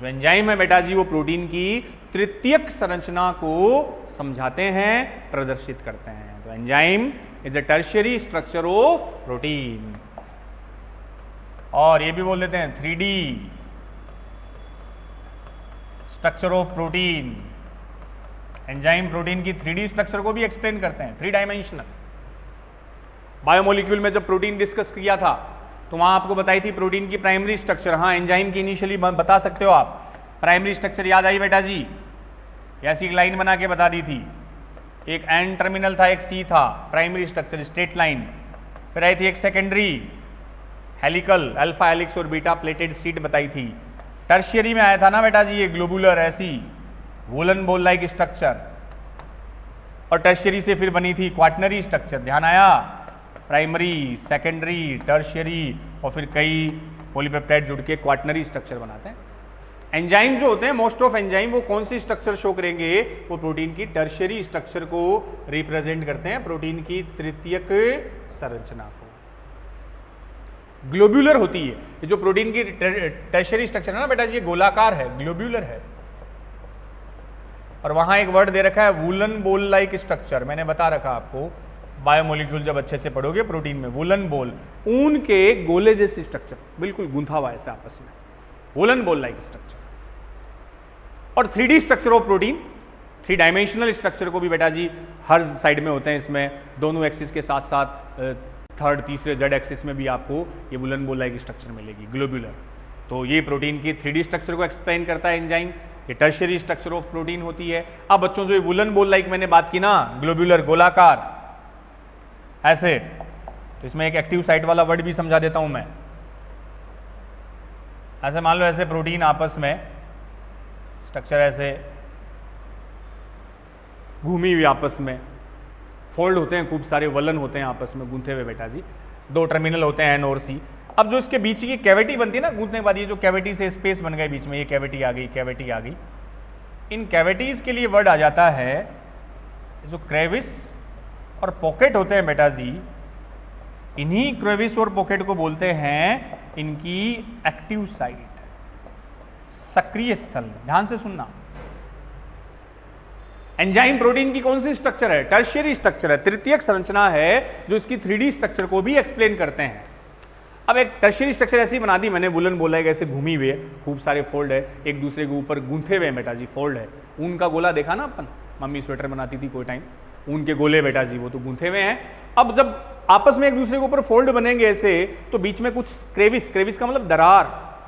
जो एंजाइम है बेटा जी वो प्रोटीन की तृतीयक संरचना को समझाते हैं, प्रदर्शित करते हैं। तो enzyme is a tertiary structure of protein. और ये भी बोल देते हैं 3D structure of protein. Enzyme protein की 3D स्ट्रक्चर को भी एक्सप्लेन करते हैं, 3 डायमेंशनल। बायोमोलिक्यूल में जब प्रोटीन डिस्कस किया था तो वहां आपको बताई थी प्रोटीन की प्राइमरी स्ट्रक्चर। हाँ, एंजाइम की इनिशियली बता सकते हो आप, प्राइमरी स्ट्रक्चर याद आई बेटा जी, ऐसी एक लाइन बना के बता दी थी। एक एन टर्मिनल था, एक सी था, प्राइमरी स्ट्रक्चर स्ट्रेट लाइन। फिर आई थी एक सेकेंडरी हेलिकल, अल्फा हेलिक्स और बीटा प्लेटेड सीट बताई थी। टर्शियरी में आया था ना बेटा जी ये ग्लोबुलर ऐसी वोलन बॉल लाइक स्ट्रक्चर। और टर्शियरी से फिर बनी थी क्वाटनरी स्ट्रक्चर। ध्यान आया, प्राइमरी, सेकेंडरी, टर्शियरी और फिर कई पॉलीपेप्टाइड जुड़ के क्वाटनरी स्ट्रक्चर बनाते हैं। एंजाइम जो होते हैं, मोस्ट ऑफ एंजाइम वो कौन सी स्ट्रक्चर शो करेंगे, वो प्रोटीन की टर्शियरी स्ट्रक्चर को रिप्रेजेंट करते हैं, प्रोटीन की तृतीयक संरचना को। ग्लोब्यूलर होती है ये जो प्रोटीन की टर्शियरी स्ट्रक्चर है ना बेटा जी, ये गोलाकार है, ग्लोब्यूलर है। और वहां एक वर्ड दे रखा है वूलन बॉल लाइक स्ट्रक्चर। मैंने बता रखा आपको, बायोमोलिक्यूल जब अच्छे से पढ़ोगे प्रोटीन में, वूलन बॉल, ऊन के गोले जैसी स्ट्रक्चर, बिल्कुल गूंथा हुआ ऐसे आपस में, वूलन बॉल लाइक स्ट्रक्चर। और 3D structure of protein, 3 dimensional structure को भी बेटा जी हर साइड में होते हैं इसमें, दोनों एक्सिस के साथ साथ थर्ड तीसरे जेड एक्सिस में भी आपको ये वुलन बोल लाइक स्ट्रक्चर मिलेगी, ग्लोब्यूलर। तो ये प्रोटीन की 3D स्ट्रक्चर को एक्सप्लेन करता है एंजाइम, ये टर्शियरी स्ट्रक्चर ऑफ प्रोटीन होती है। अब बच्चों जो ये वुलन बोल लाइक मैंने बात की ना, ग्लोब्यूलर गोलाकार ऐसे, तो इसमें एक एक्टिव साइट वाला वर्ड भी समझा देता हूं मैं। ऐसे मान लो ऐसे प्रोटीन आपस में स्ट्रक्चर ऐसे घूमी हुई आपस में फोल्ड होते हैं, खूब सारे वलन होते हैं आपस में गूंथे हुए बेटा जी, दो टर्मिनल होते हैं एन और सी। अब जो इसके बीच की कैविटी बनती है ना गूंथने के बाद, ये जो कैविटी से स्पेस बन गए बीच में, ये कैविटी आ गई, कैविटी आ गई, इन कैविटीज के लिए वर्ड आ जाता है जो क्रेविस और पॉकेट होते हैं बेटा जी, इन्हीं क्रेविस और पॉकेट को बोलते हैं इनकी एक्टिव साइट, सक्रिय स्थल। ध्यान से सुनना, एंजाइम प्रोटीन की कौन सी स्ट्रक्चर है? टर्शियरी स्ट्रक्चर है, तृतीयक संरचना है जो इसकी 3D स्ट्रक्चर को भी एक्सप्लेन करते हैं। अब एक टर्शियरी स्ट्रक्चर ऐसी बना दी मैंने, वुलन बोला है ऐसे घूमी हुई है, खूब सारे फोल्ड है, एक दूसरे के ऊपर गूंथे हुए बेटा जी, फोल्ड है। ऊन का गोला देखा ना अपन, मम्मी स्वेटर बनाती थी कोई टाइम, ऊन के गोले बेटा जी वो तो गूंथे हुए हैं। अब जब आपस में एक दूसरे के ऊपर फोल्ड बनेंगे ऐसे, तो बीच में कुछ क्रेविस, क्रेविस का मतलब दरार,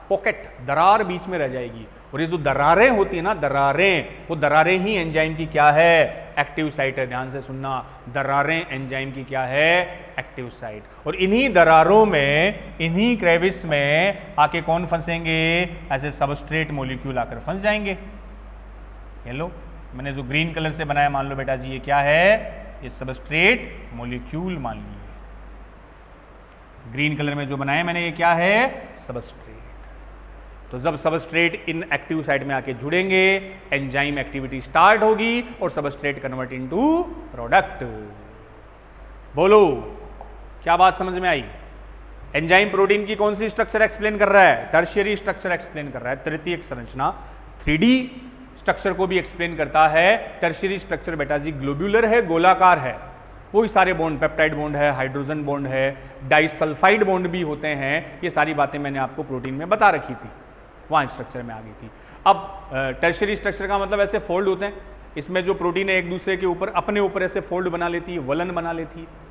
पॉकेट, दरार बीच में रह जाएगी। और ये जो दरारें होती है ना, दरारें, वो दरारें ही एंजाइम की क्या है? एक्टिव साइट है। ध्यान से सुनना, दरारें एंजाइम की क्या है? Active site. और इन्हीं दरारों में, इन्हीं क्रेविस में आके कौन फंसेंगे? ऐसे सबस्ट्रेट मॉलिक्यूल आकर फंस जाएंगे। ये लो, मैंने जो ग्रीन कलर से बनाया मान लो बेटा जी, ये क्या है? ये सबस्ट्रेट मॉलिक्यूल मान लीजिए। ग्रीन कलर में जो बनाया मैंने, ये क्या है? सबस्ट्रेट। तो जब सबस्ट्रेट इन एक्टिव साइट में आके जुड़ेंगे, एंजाइम एक्टिविटी स्टार्ट होगी और सबस्ट्रेट कन्वर्ट इनटू प्रोडक्ट। बोलो, क्या बात समझ में आई? एंजाइम प्रोटीन की कौन सी स्ट्रक्चर एक्सप्लेन कर रहा है? टर्शियरी स्ट्रक्चर एक्सप्लेन कर रहा है। तृतीयक संरचना 3D स्ट्रक्चर को भी एक्सप्लेन करता है। टर्शियरी स्ट्रक्चर बेटा जी ग्लोब्यूलर है, गोलाकार है, वही सारे बॉन्ड, पेप्टाइड बॉन्ड है, हाइड्रोजन बॉन्ड है, डाइसल्फाइड बॉन्ड भी होते हैं। ये सारी बातें मैंने आपको प्रोटीन में बता रखी थी, वहाँ स्ट्रक्चर में आ गई थी। अब टर्शियरी स्ट्रक्चर का मतलब ऐसे फोल्ड होते हैं, इसमें जो प्रोटीन है एक दूसरे के ऊपर, अपने ऊपर ऐसे फोल्ड बना लेती है, वलन बना लेती है।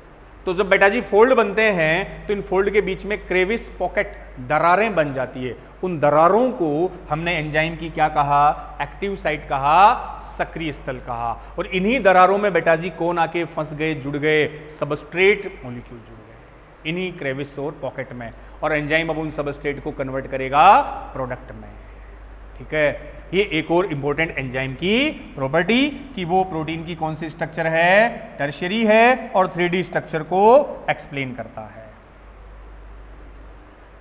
तो जब बेटा जी फोल्ड बनते हैं तो इन फोल्ड के बीच में क्रेविस, पॉकेट, दरारें बन जाती है। उन दरारों को हमने एंजाइम की क्या कहा? एक्टिव साइट कहा, सक्रिय स्थल कहा। और इन्हीं दरारों में बेटा जी कौन आके फंस गए, जुड़ गए? सबस्ट्रेट मॉलिक्यूल जुड़ गए इन्हीं क्रेविस और पॉकेट में। और एंजाइम अब उन सबस्ट्रेट को कन्वर्ट करेगा प्रोडक्ट में। ठीक है, ये एक और इंपॉर्टेंट एंजाइम की प्रॉपर्टी कि वो प्रोटीन की कौन सी स्ट्रक्चर है? टर्शियरी है और 3D स्ट्रक्चर को एक्सप्लेन करता है।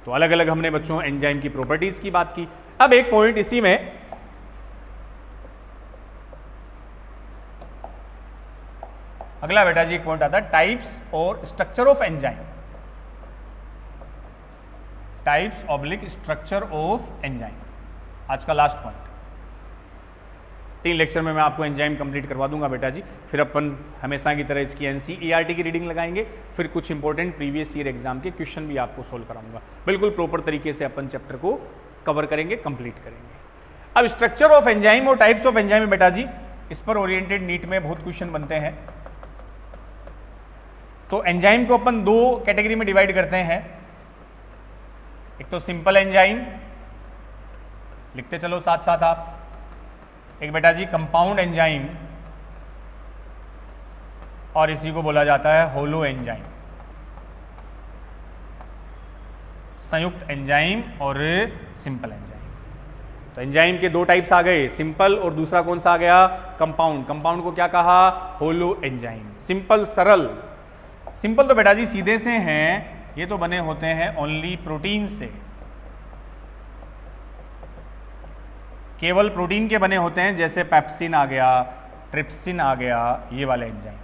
तो अलग अलग हमने बच्चों एंजाइम की प्रॉपर्टीज की बात की। अब एक पॉइंट इसी में, अगला बेटा जी एक पॉइंट आता है टाइप्स और structure of enzyme. Types oblique structure of enzyme, आज का लास्ट पॉइंट। 3 लेक्चर में मैं आपको एंजाइम कंप्लीट करवा दूंगा बेटा जी। फिर अपन हमेशा की तरह इसकी NCERT की रीडिंग लगाएंगे, फिर कुछ इंपॉर्टेंट प्रीवियस ईयर एग्जाम के क्वेश्चन भी आपको सोल्व कराऊंगा। बिल्कुल प्रॉपर तरीके से अपन चैप्टर को कवर करेंगे, कंप्लीट करेंगे। अब स्ट्रक्चर ऑफ एंजाइम और टाइप्स ऑफ एंजाइम बेटा जी, इस पर ओरिएंटेड नीट में बहुत क्वेश्चन बनते हैं। तो एंजाइम को अपन 2 कैटेगरी में डिवाइड करते हैं। एक तो सिंपल एंजाइम, लिखते चलो साथ साथ आप। एक बेटा जी कंपाउंड एंजाइम, और इसी को बोला जाता है होलो एंजाइम। संयुक्त एंजाइम और सिंपल एंजाइम। तो एंजाइम के 2 टाइप्स आ गए, सिंपल और दूसरा कौन सा आ गया? कंपाउंड। कंपाउंड को क्या कहा? Holo enzyme. सिंपल सरल, सिंपल तो बेटा जी सीधे से हैं, ये तो बने होते हैं ओनली प्रोटीन से, केवल प्रोटीन के बने होते हैं, जैसे पेप्सिन आ गया, ट्रिप्सिन आ गया, ये वाले एंजाइम।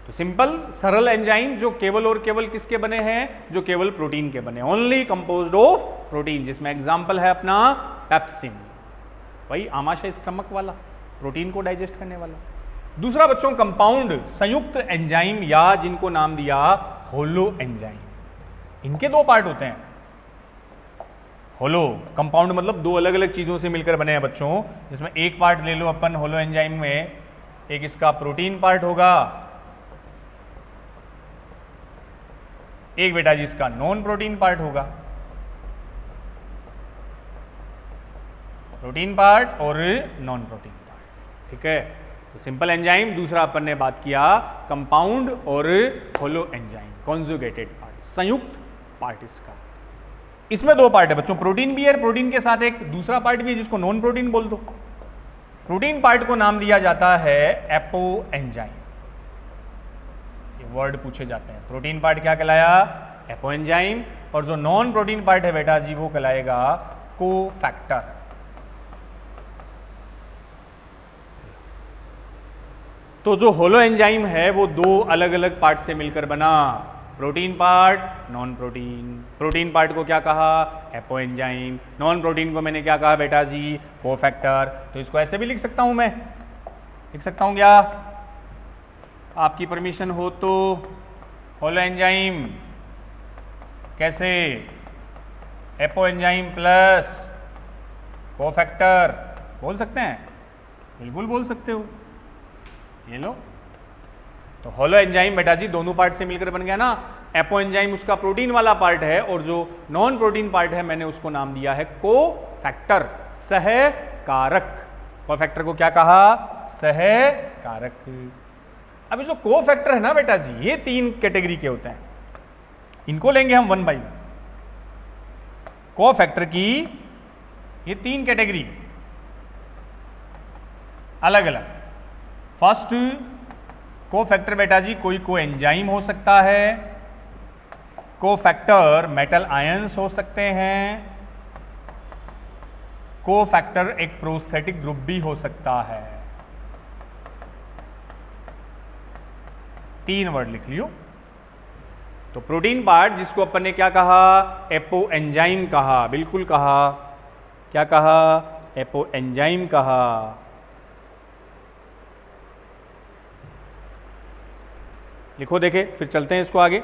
तो सिंपल सरल एंजाइम जो केवल और केवल किसके बने हैं? जो केवल प्रोटीन के बने, ओनली कंपोज्ड ऑफ प्रोटीन, जिसमें एग्जांपल है अपना पेप्सिन, वही आमाशय स्टमक वाला, प्रोटीन को डाइजेस्ट करने वाला। दूसरा बच्चों कंपाउंड संयुक्त एंजाइम, या जिनको नाम दिया होलो एंजाइम। इनके 2 पार्ट होते हैं। होलो कंपाउंड मतलब 2 अलग अलग चीजों से मिलकर बने हैं बच्चों, जिसमें एक पार्ट ले लो अपन होलो एंजाइम में, एक इसका प्रोटीन पार्ट होगा एक बेटा जी इसका नॉन प्रोटीन पार्ट होगा, प्रोटीन पार्ट और नॉन प्रोटीन पार्ट, ठीक है। तो सिंपल एंजाइम, दूसरा अपन ने बात किया कंपाउंड और होलो एंजाइम, कॉन्जुगेटेड पार्ट, संयुक्त पार्ट इसका। इसमें दो पार्ट है बच्चों, प्रोटीन भी है, प्रोटीन के साथ एक दूसरा पार्ट भी है जिसको नॉन प्रोटीन बोल दो। प्रोटीन पार्ट को नाम दिया जाता है एपो एंजाइम, ये वर्ड पूछे जाते हैं। प्रोटीन पार्ट क्या कहलाया? एपो एंजाइम, और जो नॉन प्रोटीन पार्ट है बेटा जी वो कहलाएगा कोफैक्टर। तो जो होलो एंजाइम है वो दो अलग अलग पार्ट से मिलकर बना, protein part, non protein. Protein part को क्या कहा? Apo enzyme. नॉन प्रोटीन को मैंने क्या कहा बेटा जी? कोफैक्टर। तो इसको ऐसे भी लिख सकता हूं मैं, लिख सकता हूं क्या? आपकी परमिशन हो तो होलो एंजाइम कैसे? एपो एंजाइम प्लस कोफैक्टर बोल सकते हैं? बिल्कुल बोल सकते हो, ये लो। तो होलो एंजाइम बेटा जी दोनों पार्ट से मिलकर बन गया ना। एपो एंजाइम उसका प्रोटीन वाला पार्ट है और जो नॉन प्रोटीन पार्ट है मैंने उसको नाम दिया है कोफैक्टर, सहकारक। कोफैक्टर को क्या कहा? सहकारक। अभी जो कोफैक्टर है ना बेटा जी, ये तीन कैटेगरी के होते हैं, इनको लेंगे हम वन बाई वन। कोफैक्टर की ये तीन कैटेगरी अलग अलग। फर्स्ट कोफैक्टर बेटा जी कोई कोएंजाइम हो सकता है, कोफैक्टर मेटल आयंस हो सकते हैं, कोफैक्टर एक प्रोस्थेटिक ग्रुप भी हो सकता है। तीन वर्ड लिख लियो। तो प्रोटीन पार्ट जिसको अपन ने क्या कहा? एपो एंजाइम कहा, बिल्कुल कहा। क्या कहा? एपो एंजाइम कहा। लिखो, देखे, फिर चलते हैं इसको आगे।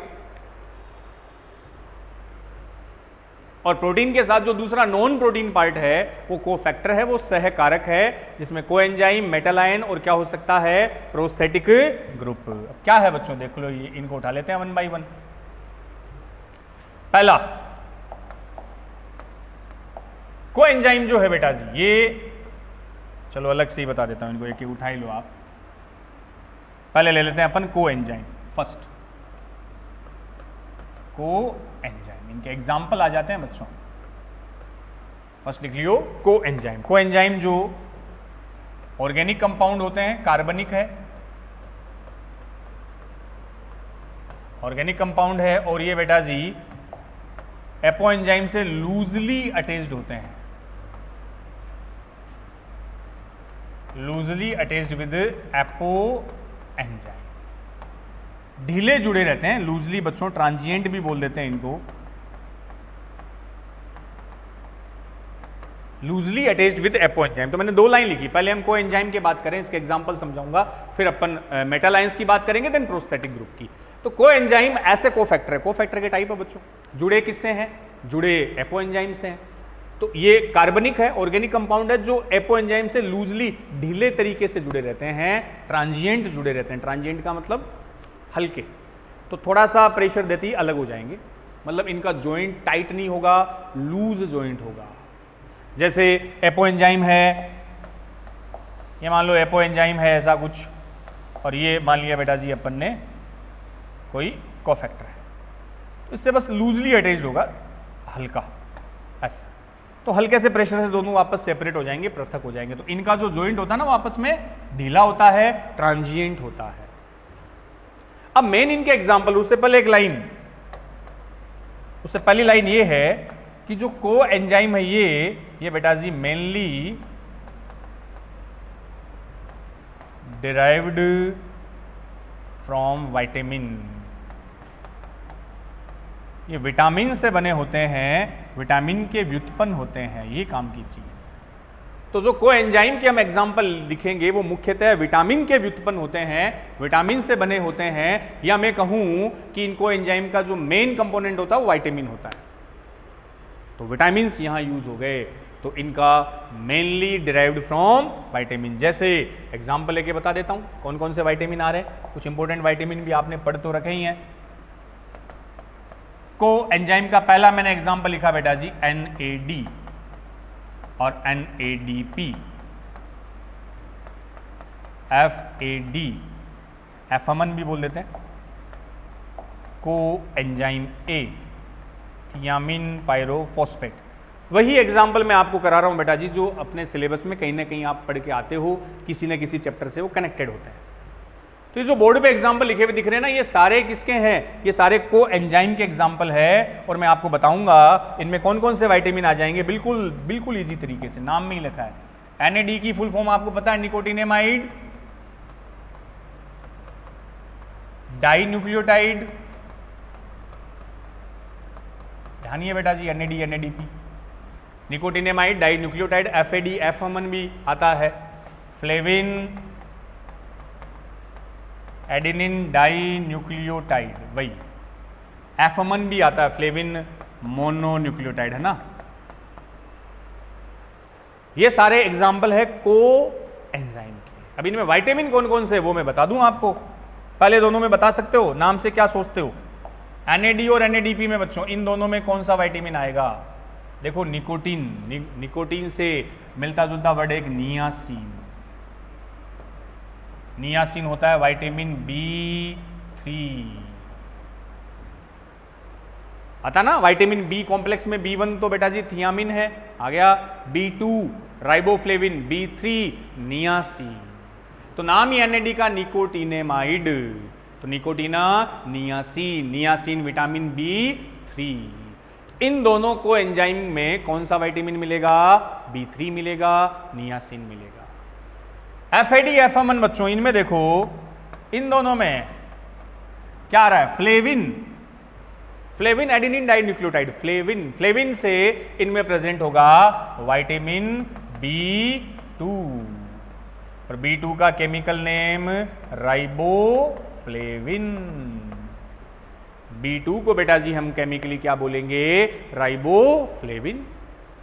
और प्रोटीन के साथ जो दूसरा नॉन प्रोटीन पार्ट है वो कोफैक्टर है, वो सहकारक है, जिसमें कोएंजाइम, मेटल आयन और क्या हो सकता है? Prosthetic group. अब क्या है बच्चों, देख लो, ये इनको उठा लेते हैं वन बाई वन। पहला कोएंजाइम जो है बेटा जी, ये चलो अलग से ही बता देता हूं, इनको एक उठा ही लो आप। पहले ले लेते हैं अपन कोएंजाइम। फर्स्ट कोएंजाइम, इनके एग्जाम्पल आ जाते हैं बच्चों। फर्स्ट लिख लियो कोएंजाइम। कोएंजाइम जो ऑर्गेनिक कंपाउंड होते हैं, कार्बनिक है, ऑर्गेनिक कंपाउंड है, और ये बेटा जी एपो एंजाइम से लूजली अटैच्ड होते हैं, loosely attached with apo enzyme, ढीले जुड़े रहते हैं। लूजली बच्चों ट्रांजिएंट भी बोल देते हैं इनको, loosely attached with apo enzyme. तो मैंने दो लाइन लिखी, पहले हम कोएंजाइम की बात करें, इसके एग्जांपल समझाऊंगा, फिर अपन मेटल आयंस की बात करेंगे, देन प्रोस्थेटिक ग्रुप की। तो कोएंजाइम ऐसे कोफैक्टर है, कोफैक्टर के टाइप है बच्चों, जुड़े किससे हैं? जुड़े एपो एंजाइम से हैं। तो ये कार्बनिक है, ऑर्गेनिक कंपाउंड है, जो एपो एंजाइम से लूजली, ढीले तरीके से जुड़े रहते हैं, ट्रांजिएंट जुड़े रहते हैं। ट्रांजिएंट का मतलब हल्के, तो थोड़ा सा प्रेशर देते ही अलग हो जाएंगे, मतलब इनका जॉइंट टाइट नहीं होगा, लूज जॉइंट होगा। जैसे एपो एंजाइम है, ये मान लो एपो एंजाइम है ऐसा कुछ, और ये मान लिया बेटा जी अपन ने कोई कोफैक्टर है, तो इससे बस लूजली अटैच्ड होगा, हल्का ऐसा। तो हल्के से प्रेशर से दोनों वापस सेपरेट हो जाएंगे, पृथक हो जाएंगे। तो इनका जो जॉइंट होता है ना वो आपस में ढीला होता है, ट्रांजिएंट होता है। अब मेन इनके एग्जाम्पल, उससे पहले एक लाइन, उससे पहली लाइन ये है कि जो को एंजाइम है ये बेटा जी मेनली डिराइव्ड फ्रॉम विटामिन, ये विटामिन से बने होते हैं, विटामिन के व्युत्पन्न होते हैं, ये काम की चीज। तो जो कोएंजाइम के हम एग्जाम्पल दिखेंगे वो मुख्यतः विटामिन के व्युत्पन्न होते हैं, विटामिन से बने होते हैं, या मैं कहूं कि इन कोएंजाइम का जो मेन कंपोनेंट होता है वो विटामिन होता है। तो विटामिन यहां यूज हो गए, तो इनका मेनली डिराइव्ड फ्रॉम विटामिन। जैसे एग्जाम्पल लेके बता देता हूं कौन कौन से विटामिन आ रहे हैं, कुछ इंपॉर्टेंट विटामिन भी आपने पढ़ तो रखे ही हैं। को एंजाइम का पहला मैंने एग्जांपल लिखा बेटा जी NAD और NADP, FAD, एफअमन भी बोल देते हैं, को एंजाइम A, थियामिन पायरोफॉस्फेट। वही एग्जाम्पल मैं आपको करा रहा हूं बेटा जी जो अपने सिलेबस में कहीं ना कहीं आप पढ़ के आते हो, किसी न किसी चैप्टर से वो कनेक्टेड होते हैं। तो ये जो बोर्ड पे एग्जाम्पल लिखे हुए दिख रहे हैं ना, ये सारे किसके हैं? ये सारे को एंजाइम के एग्जाम्पल है, और मैं आपको बताऊंगा इनमें कौन कौन से विटामिन आ जाएंगे, बिल्कुल बिल्कुल ईजी तरीके से, नाम में ही लिखा है। NAD की फुल फॉर्म आपको पता है, निकोटिनेमाइड डाई न्यूक्लियोटाइड, ध्यान है बेटा जी, NAD NADP, nicotinamide di nucleotide, FAD FMN भी आता है, फ्लेविन एडेनिन डाई न्यूक्लियोटाइड, वही एफअमन भी आता है, फ्लेविन मोनोन्यूक्लियोटाइड, है ना। ये सारे एग्जाम्पल है को एंजाइम के। अब इनमें विटामिन कौन कौन से वो मैं बता दूं आपको, पहले दोनों में बता सकते हो, नाम से क्या सोचते हो? NAD और NADP में बच्चों इन दोनों में कौन सा विटामिन आएगा? देखो निकोटीन, निकोटीन से मिलता जुलता वर्ड एक नियासिन, नियासिन होता है विटामिन B3, आता ना। विटामिन B कॉम्प्लेक्स में B1 तो बेटा जी थियामिन है, आ गया B2 राइबोफ्लेविन, B3 नियासिन। तो नाम ही NAD का निकोटिनेमाइड, तो निकोटीना नियासिन, नियासिन विटामिन B3। इन दोनों को एंजाइम में कौन सा विटामिन मिलेगा? B3 मिलेगा, नियासिन मिलेगा। FAD एफअमन बच्चों इनमें देखो, इन दोनों में क्या आ रहा है? Flavin, flavin adenine di nucleotide, flavin, flavin से इनमें प्रेजेंट होगा विटामिन B2, और B2 का केमिकल नेम राइबोफ्लेविन। B2 को बेटा जी हम केमिकली क्या बोलेंगे? राइबोफ्लेविन।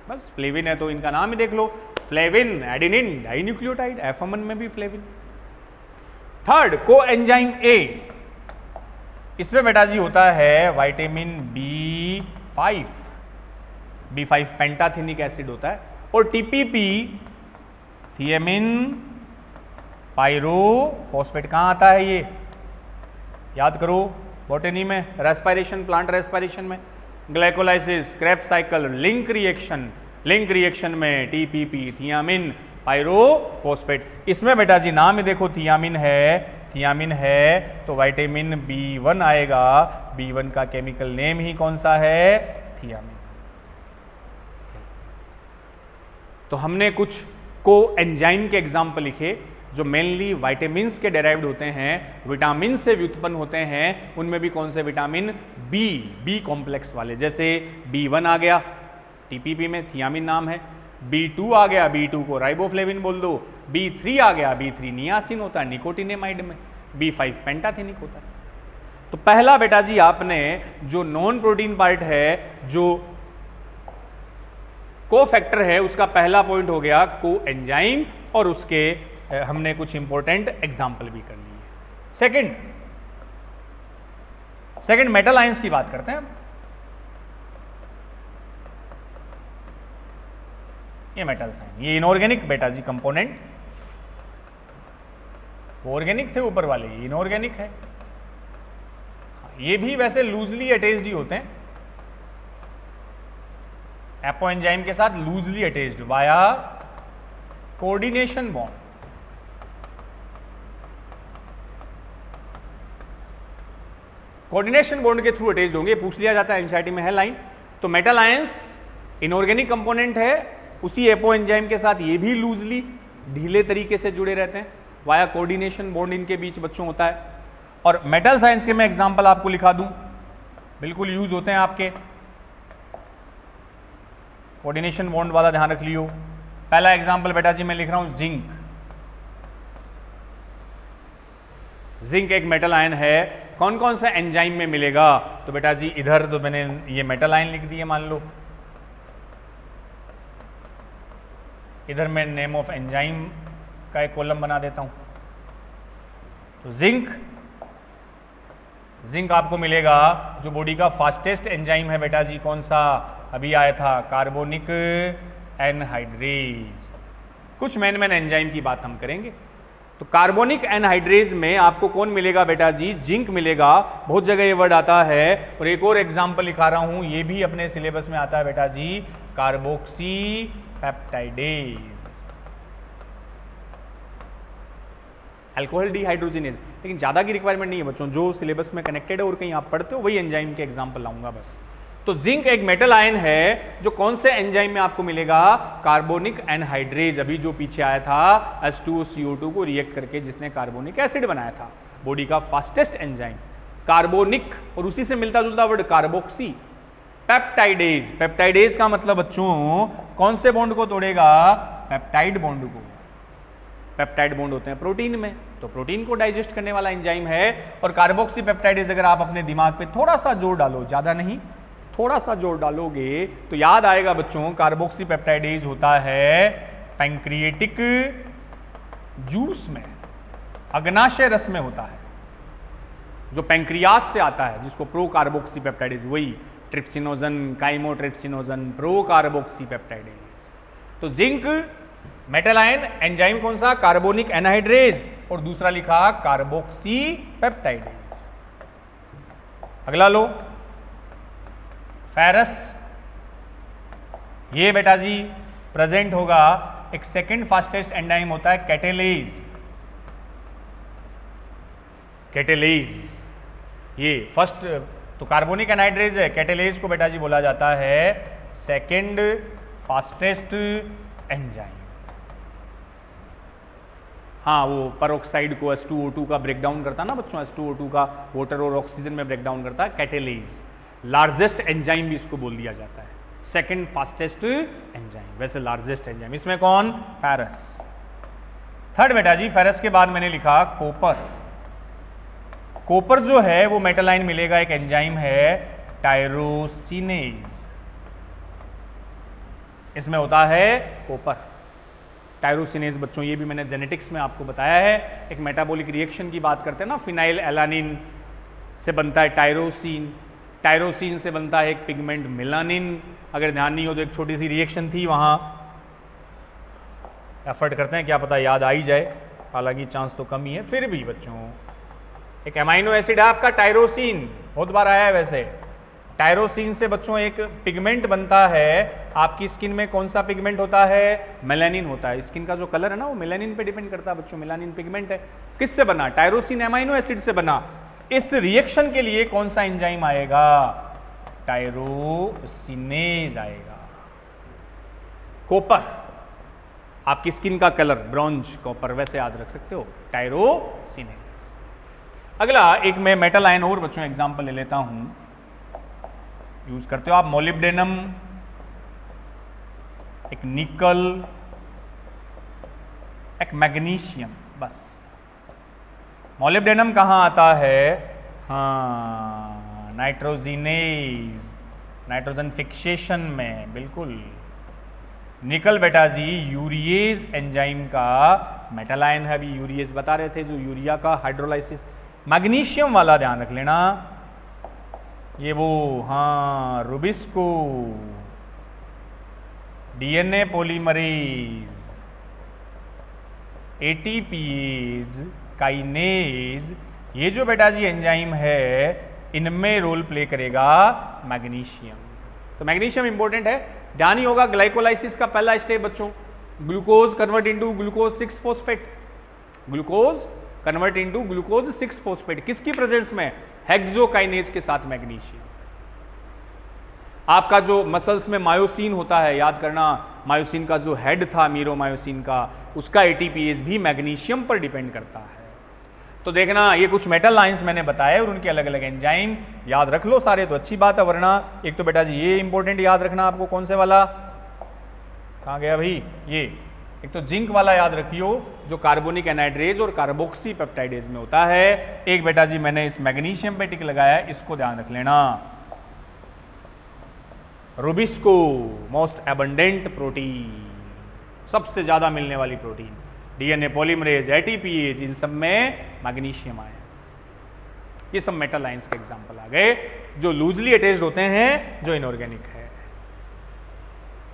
बस फ्लेविन है तो इनका नाम ही देख लो, फ्लेविन एडेनिन डाई न्यूक्लियोटाइड, एफअमन में भी फ्लेविन। थर्ड को एंजाइम A, इसमें बेटा जी होता है vitamin B5, B5 pantothenic acid होता है, और TPP थियामिन पायरोफॉस्फेट कहाँ आता है? ये याद करो बॉटनी में, रेस्पिरेशन, प्लांट रेस्पिरेशन में, glycolysis, Krebs cycle, link reaction, link reaction में TPP थियामिन पायरोफॉस्फेट। इसमें बेटा जी नाम ही देखो थियामिन है, थियामिन है तो विटामिन B1 आएगा, B1 का केमिकल नेम ही कौन सा है? थियामिन। तो हमने कुछ को एंजाइम के एग्जाम्पल लिखे जो मेनली विटामिन्स के डेराइव्ड होते हैं, विटामिन से व्युत्पन्न होते हैं। उनमें भी कौन से विटामिन? बी कॉम्प्लेक्स वाले, जैसे B1 आ गया, TPP में थियामिन नाम है, B2 आ गया, B2 को राइबोफ्लेविन बोल दो, B3 आ गया, B3 नियासिन होता है निकोटिनेमाइड में, B5 पेंटाथेनिक होता है। तो पहला बेटा जी आपने जो नॉन प्रोटीन पार्ट है, जो को फैक्टर है, उसका पहला पॉइंट हो गया को एंजाइम, और उसके हमने कुछ इंपॉर्टेंट एग्जाम्पल भी कर लिए। सेकंड मेटल आयंस की बात करते हैं। ये मेटल आयन, ये इनऑर्गेनिक बेटा जी कंपोनेंट, ऑर्गेनिक थे ऊपर वाले, ये इनऑर्गेनिक है। ये भी वैसे लूजली अटैच्ड ही होते हैं, एपो एंजाइम के साथ loosely attached via coordination bond. Coordination bond के थ्रू अटैच्ड होंगे, पूछ लिया जाता है एनसीईआरटी में, है लाइन। तो मेटल आयंस इनऑर्गेनिक कंपोनेंट है, उसी एपो एंजाइम के साथ ये भी लूजली ढीले तरीके से जुड़े रहते हैं, वाया कोऑर्डिनेशन बॉन्ड इनके बीच बच्चों होता है। और मेटल साइंस के मैं एग्जांपल आपको लिखा दूं, बिल्कुल यूज होते हैं आपके, कोऑर्डिनेशन बॉन्ड वाला ध्यान रख लियो। पहला एग्जांपल बेटा जी मैं लिख रहा हूं जिंक। जिंक एक मेटल आयन है, कौन कौन सा एंजाइम में मिलेगा? तो बेटा जी इधर तो मैंने ये मेटल आयन लिख दिए मान लो, इधर मैं नेम ऑफ एंजाइम का एक कॉलम बना देता हूं। तो जिंक जिंक आपको मिलेगा। जो बॉडी का फास्टेस्ट एंजाइम है बेटा जी कौन सा, अभी आया था, कार्बोनिक एनहाइड्रेज। कुछ मेन एंजाइम की बात हम करेंगे। तो कार्बोनिक एनहाइड्रेज में आपको कौन मिलेगा बेटा जी, जिंक मिलेगा। बहुत जगह ये वर्ड आता है। और एक और एग्जांपल लिखा रहा हूं, ये भी अपने सिलेबस में आता है बेटा जी, कार्बोक्सी पेप्टाइडेज, अल्कोहल डिहाइड्रोजिनेज। लेकिन ज़्यादा की रिक्वायरमेंट नहीं है बच्चों, जो सिलेबस में कनेक्टेड है और कहीं आप पढ़ते हो वही एंजाइम के एग्जाम्पल लाऊंगा बस। तो जिंक एक मेटल आयन है जो कौन से एंजाइम में आपको मिलेगा, कार्बोनिक एनहाइड्रेज। अभी जो पीछे आया था H2CO2 को रिएक्ट करके जिसने कार्बोनिक एसिड बनाया था, बॉडी का फास्टेस्ट एंजाइम कार्बोनिक। और उसी से मिलता जुलता वर्ड कार्बोक्सी पेप्टाइडेज। पेप्टाइडेज का मतलब बच्चों कौन से बॉन्ड को तोड़ेगा, पेप्टाइड बॉन्ड को। पेप्टाइड बॉन्ड होते हैं प्रोटीन में, तो प्रोटीन को डाइजेस्ट करने वाला एंजाइम है। और कार्बोक्सी पेप्टाइडेज अगर आप अपने दिमाग पे थोड़ा सा जोर डालो, ज्यादा नहीं, थोड़ा सा जोर डालोगे तो याद आएगा बच्चों, कार्बोक्सी पेप्टाइडेज होता है पैंक्रिएटिक जूस में, अग्नाशय रस में होता है, जो पैंक्रियास से आता है, जिसको प्रो कार्बोक्सी पेप्टाइडेज, वही trypsinogen, chymotrypsinogen, pro carboxy peptidase. तो जिंक मेटल आयन, एंजाइम कौन सा, कार्बोनिक एनहाइड्रेज, और दूसरा लिखा कार्बोक्सी पेप्टाइडेज। अगला लो, फेरस। ये बेटा जी प्रेजेंट होगा, एक सेकंड फास्टेस्ट एंजाइम होता है कैटेलेज। कैटेलेज ये फर्स्ट, तो कार्बोनिक एनहाइड्रेज है, कैटेलेज को बेटा जी बोला जाता है सेकंड फास्टेस्ट एंजाइम। हाँ, वो परऑक्साइड को H2O2 का ब्रेकडाउन करता है ना बच्चों, H2O2 का वाटर और ऑक्सीजन में ब्रेकडाउन करता है कैटेलेज। लार्जेस्ट एंजाइम भी इसको बोल दिया जाता है, सेकंड फास्टेस्ट एंजाइम, वैसे लार्जेस्ट एंजाइम। इसमें कौन, फेरस। थर्ड बेटा जी, फेरस के बाद मैंने लिखा कॉपर। कॉपर जो है वो मेटल आयन मिलेगा, एक एंजाइम है टायरोसिनेज, इसमें होता है कॉपर। टायरोसिनेज बच्चों ये भी मैंने जेनेटिक्स में आपको बताया है, एक मेटाबॉलिक रिएक्शन की बात करते हैं ना, फिनाइल एलानिन से बनता है टायरोसिन, टायरोसिन से बनता है एक पिगमेंट मेलानिन। अगर ध्यान नहीं हो तो एक छोटी सी रिएक्शन थी वहाँ, एफर्ट करते हैं क्या पता याद आ ही जाए, हालांकि चांस तो कम ही है, फिर भी बच्चों एक एमाइनो एसिड है आपका टायरोसिन, बहुत बार आया है वैसे। टायरोसिन से बच्चों एक पिगमेंट बनता है, आपकी स्किन में कौन सा पिगमेंट होता है, मेलानिन होता है। स्किन का जो कलर है ना वो मेलानिन पे डिपेंड करता है बच्चों, मेलानिन पिगमेंट है। किससे बना, टायरोसिन एमाइनो एसिड से बना। इस रिएक्शन के लिए कौन सा एंजाइम आएगा, टायरोसिनेज आएगा। कॉपर, आपकी स्किन का कलर ब्रॉन्ज कॉपर, वैसे याद रख सकते हो, टायरोसिनेज। अगला एक मैं मेटल आयन और बच्चों एग्जांपल ले लेता हूं, यूज करते हो आप, मोलिब्डेनम, एक निकल, एक मैग्नीशियम। बस मोलिब्डेनम कहाँ आता है, हाँ नाइट्रोजिनेज, नाइट्रोजन फिक्सेशन में, बिल्कुल। निकल बेटा जी यूरिएज एंजाइम का मेटल आयन है, अभी यूरिएज बता रहे थे, जो यूरिया का हाइड्रोलाइसिस। मैग्नीशियम वाला ध्यान रख लेना, ये वो, हाँ Rubisco, DNA polymerase, ATPs, kinase, ये जो बेटा जी एंजाइम है इनमें रोल प्ले करेगा मैग्नीशियम। तो मैग्नीशियम इंपॉर्टेंट है, ध्यान ही होगा ग्लाइकोलाइसिस का पहला स्टेप बच्चों, glucose convert into glucose 6 phosphate, glucose convert into glucose 6 phosphate, किसकी प्रेजेंस में, हेक्सोकाइनेज के साथ मैग्नीशियम। आपका जो मसल्स में मायोसिन होता है, याद करना, मायोसिन का जो हेड था मीरोमायोसिन का, उसका एटीपीएज भी मैग्नीशियम पर डिपेंड करता है। तो देखना ये कुछ मेटल आयंस मैंने बताए और उनके अलग अलग एंजाइम याद रख लो सारे, तो अच्छी बात है, वरना एक तो बेटा जी ये इंपॉर्टेंट याद रखना आपको, कौन से वाला, कहाँ गया भाई, ये एक तो जिंक वाला याद रखियो जो कार्बोनिक एनहाइड्रेज और कार्बोक्सी पेप्टाइडेज में होता है। एक बेटा जी मैंने इस मैग्नीशियम पे टिक लगाया, इसको ध्यान रख लेना। रुबिस्को मोस्ट एबंडेंट प्रोटीन, सबसे ज्यादा मिलने वाली प्रोटीन, डीएनए पॉलीमरेज, एटीपीएज, इन सब में मैग्नीशियम आया। ये सब मेटल आयंस के एग्जांपल आ गए जो लूजली अटैच्ड होते हैं, जो इनऑर्गेनिक है।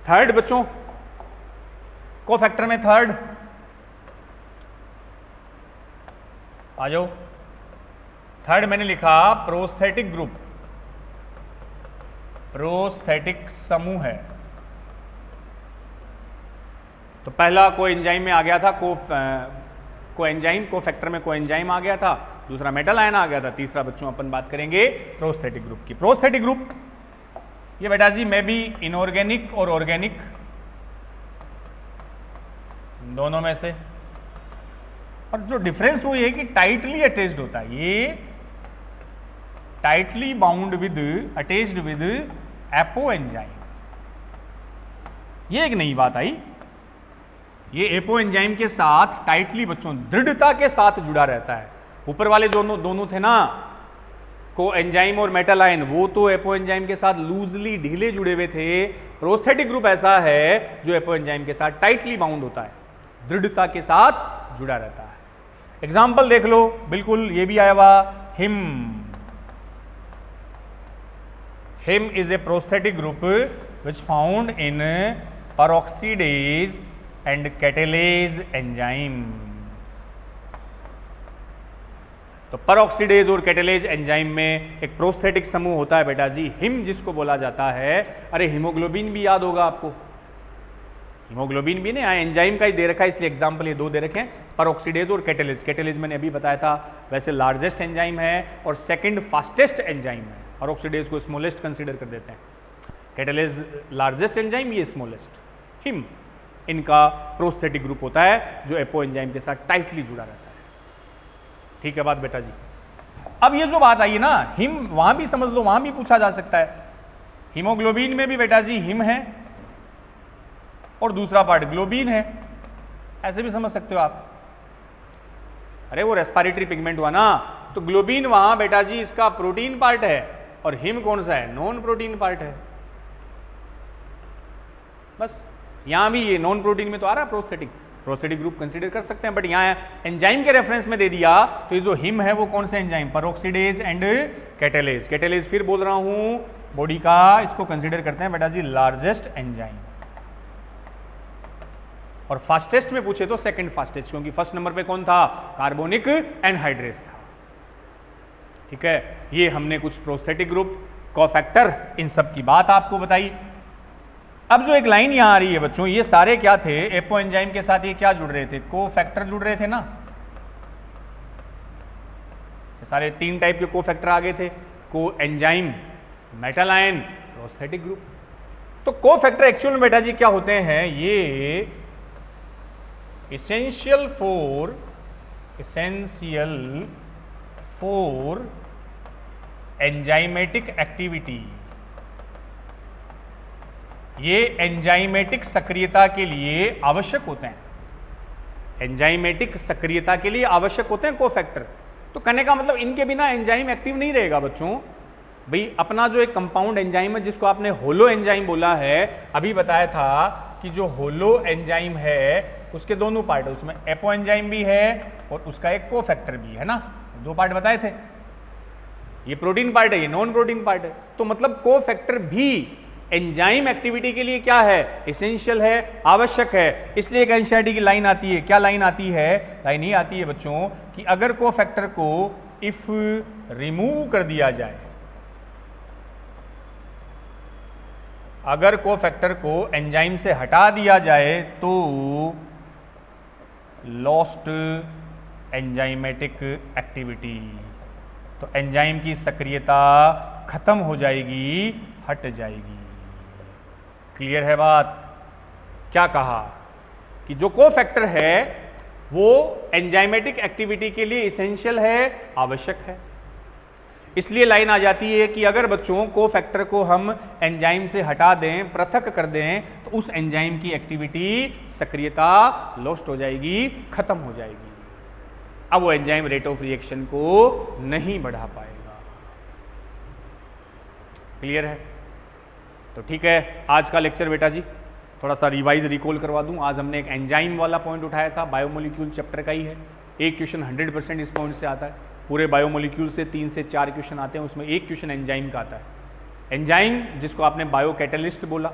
थर्ड बच्चों, कोफैक्टर में थर्ड आ जाओ। थर्ड मैंने लिखा प्रोस्थेटिक ग्रुप, प्रोस्थेटिक समूह है। तो पहला कोएंजाइम में आ गया था कोएंजाइम, कोफैक्टर में कोएंजाइम आ गया था, दूसरा मेटल आयन आ गया था, तीसरा बच्चों अपन बात करेंगे प्रोस्थेटिक ग्रुप की। प्रोस्थेटिक ग्रुप ये बेटा जी में भी इनऑर्गेनिक और ऑर्गेनिक दोनों में से, और जो डिफरेंस वो ये है कि टाइटली अटैच्ड होता है, ये tightly bound with attached with apo enzyme. ये एक नई बात आई, ये एपो एंजाइम के साथ टाइटली बच्चों दृढ़ता के साथ जुड़ा रहता है। ऊपर वाले दोनों थे ना, को एंजाइम और मेटल आयन, वो तो एपो एंजाइम के साथ लूजली ढीले जुड़े हुए थे। प्रोस्थेटिक ग्रुप ऐसा है जो एपो एंजाइम के साथ टाइटली बाउंड होता है, दृढ़ता के साथ जुड़ा रहता है। एग्जाम्पल देख लो, बिल्कुल ये भी आया हुआ, him. Him is a prosthetic group which found in peroxidase and catalase enzyme. तो peroxidase और कैटेलेज एंजाइम में एक प्रोस्थेटिक समूह होता है बेटा जी, हिम जिसको बोला जाता है। अरे हीमोग्लोबिन भी याद होगा आपको, हीमोग्लोबिन भी नहीं, एंजाइम का ही दे रखा है इसलिए एग्जाम्पल ये दो दे रखे हैं, peroxidase और कैटेलेज। कैटेलेज मैंने अभी बताया था, वैसे लार्जेस्ट एंजाइम है और सेकंड फास्टेस्ट एंजाइम है। peroxidase को स्मॉलेस्ट कंसीडर कर देते हैं, कैटेलेज लार्जेस्ट एंजाइम, ये स्मॉलेस्ट। हिम इनका प्रोस्थेटिक ग्रुप होता है जो एपो एंजाइम के साथ टाइटली जुड़ा रहता है। ठीक है बात बेटा जी। अब ये जो बात आई है ना, हिम वहां भी समझ लो, वहां भी पूछा जा सकता है। हीमोग्लोबिन में भी बेटा जी हिम है और दूसरा पार्ट ग्लोबिन है, ऐसे भी समझ सकते हो आप। अरे वो रेस्पिरेटरी पिगमेंट हुआ ना, तो ग्लोबिन वहां बेटा जी इसका प्रोटीन पार्ट है और हिम कौन सा है, नॉन प्रोटीन पार्ट है। बस यहां भी ये नॉन प्रोटीन में तो आ रहा है प्रोस्थेटिक ग्रुप कंसीडर कर सकते हैं, बट यहां एंजाइम के रेफरेंस में दे दिया तो ये जो हिम है वो कौन से enzyme, peroxidase and catalase. Catalase फिर बोल रहा हूं बॉडी का, इसको कंसीडर करते हैं बेटा जी लार्जेस्ट एंजाइम, और फास्टेस्ट में पूछे तो सेकंड फास्टेस्ट, क्योंकि फर्स्ट नंबर पे कौन था, कार्बोनिक एनहाइड्रेस था। ठीक है, ये हमने कुछ प्रोस्थेटिक ग्रुप, कोफैक्टर, इन सब की बात आपको बताई। अब जो एक लाइन यहां आ रही है बच्चों, ये सारे क्या थे, एपो एंजाइम के साथ ये क्या जुड़ रहे थे, कोफैक्टर जुड़ रहे थे ना। ये सारे तीन टाइप के कोफैक्टर आ गए थे, को enzyme, metal ion, prosthetic group. तो कोफैक्टर एक्चुअल में बेटा जी क्या होते हैं, ये essential for enzymatic activity, ये एंजाइमेटिक सक्रियता के लिए आवश्यक होते हैं, एंजाइमेटिक सक्रियता के लिए आवश्यक होते हैं कोफैक्टर। तो कहने का मतलब इनके बिना एंजाइम एक्टिव नहीं रहेगा बच्चों। भाई अपना जो एक कंपाउंड एंजाइम है जिसको आपने होलो एंजाइम बोला है, अभी बताया था कि जो होलो एंजाइम है उसके दोनों पार्ट है, उसमें एपो एंजाइम भी है और उसका एक कोफैक्टर भी है ना, दो पार्ट बताए थे। ये प्रोटीन पार्ट है, ये नॉन प्रोटीन पार्ट है। तो मतलब कोफैक्टर भी एंजाइम एक्टिविटी के लिए क्या है, एसेंशियल है, आवश्यक है। इसलिए एक एनसीईआरटी की लाइन आती है, क्या लाइन आती है, लाइन ही आती है बच्चों कि अगर कोफैक्टर को इफ रिमूव कर दिया जाए, अगर कोफैक्टर को एंजाइम से हटा दिया जाए तो लॉस्ट एंजाइमेटिक एक्टिविटी, तो एंजाइम की सक्रियता खत्म हो जाएगी, हट जाएगी। क्लियर है बात। क्या कहा कि जो कोफैक्टर है वो एंजाइमेटिक एक्टिविटी के लिए इसेंशियल है, आवश्यक है। इसलिए लाइन आ जाती है कि अगर बच्चों कोफैक्टर को हम एंजाइम से हटा दें, पृथक कर दें, तो उस एंजाइम की एक्टिविटी, सक्रियता लॉस्ट हो जाएगी, खत्म हो जाएगी। अब वो एंजाइम रेट ऑफ रिएक्शन को नहीं बढ़ा पाएगा। क्लियर है। तो ठीक है, आज का लेक्चर बेटा जी थोड़ा सा रिवाइज रिकॉल करवा दूं। आज हमने एक एंजाइम वाला पॉइंट उठाया था, बायोमोलिक्यूल चैप्टर का ही है। एक क्वेश्चन 100% इस पॉइंट से आता है। पूरे बायोमोलिक्यूल से 3 से 4 क्वेश्चन आते हैं, उसमें एक क्वेश्चन एंजाइम का आता है। एंजाइम जिसको आपने बायो कैटलिस्ट बोला,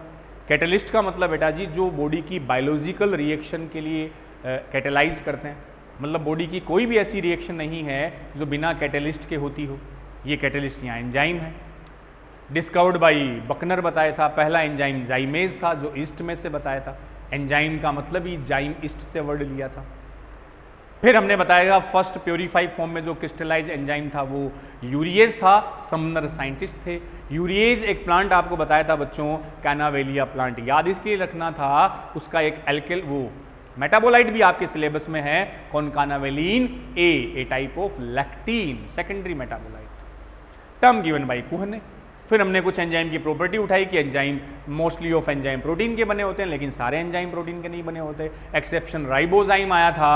कैटलिस्ट का मतलब बेटा जी जो बॉडी की बायोलॉजिकल रिएक्शन के लिए कैटेलाइज करते हैं, मतलब बॉडी की कोई भी ऐसी रिएक्शन नहीं है जो बिना कैटलिस्ट के होती हो, ये कैटलिस्ट यहाँ एंजाइम है। डिस्कवर्ड बाई बकनर बताया था, पहला एंजाइम जाइमेज था जो ईस्ट में से बताया था। एंजाइम का मतलब ही जाइम ईस्ट से वर्ड लिया था। फिर हमने बताया फर्स्ट प्योरीफाइड फॉर्म में जो क्रिस्टलाइज एंजाइम था वो यूरिएज था, समनर साइंटिस्ट थे। यूरिएज एक प्लांट आपको बताया था बच्चों, कैनावेलिया प्लांट, याद इसलिए रखना था, उसका एक एल्किल वो मेटाबोलाइट भी आपके सिलेबस में है, concanavalin A type of lectin, secondary metabolite, term given by Kuhne ने। फिर हमने कुछ एंजाइम की प्रॉपर्टी उठाई कि enzyme mostly of enzyme protein के बने होते हैं, लेकिन सारे एंजाइम प्रोटीन के नहीं बने होते। एक्सेप्शन राइबोजाइम आया था,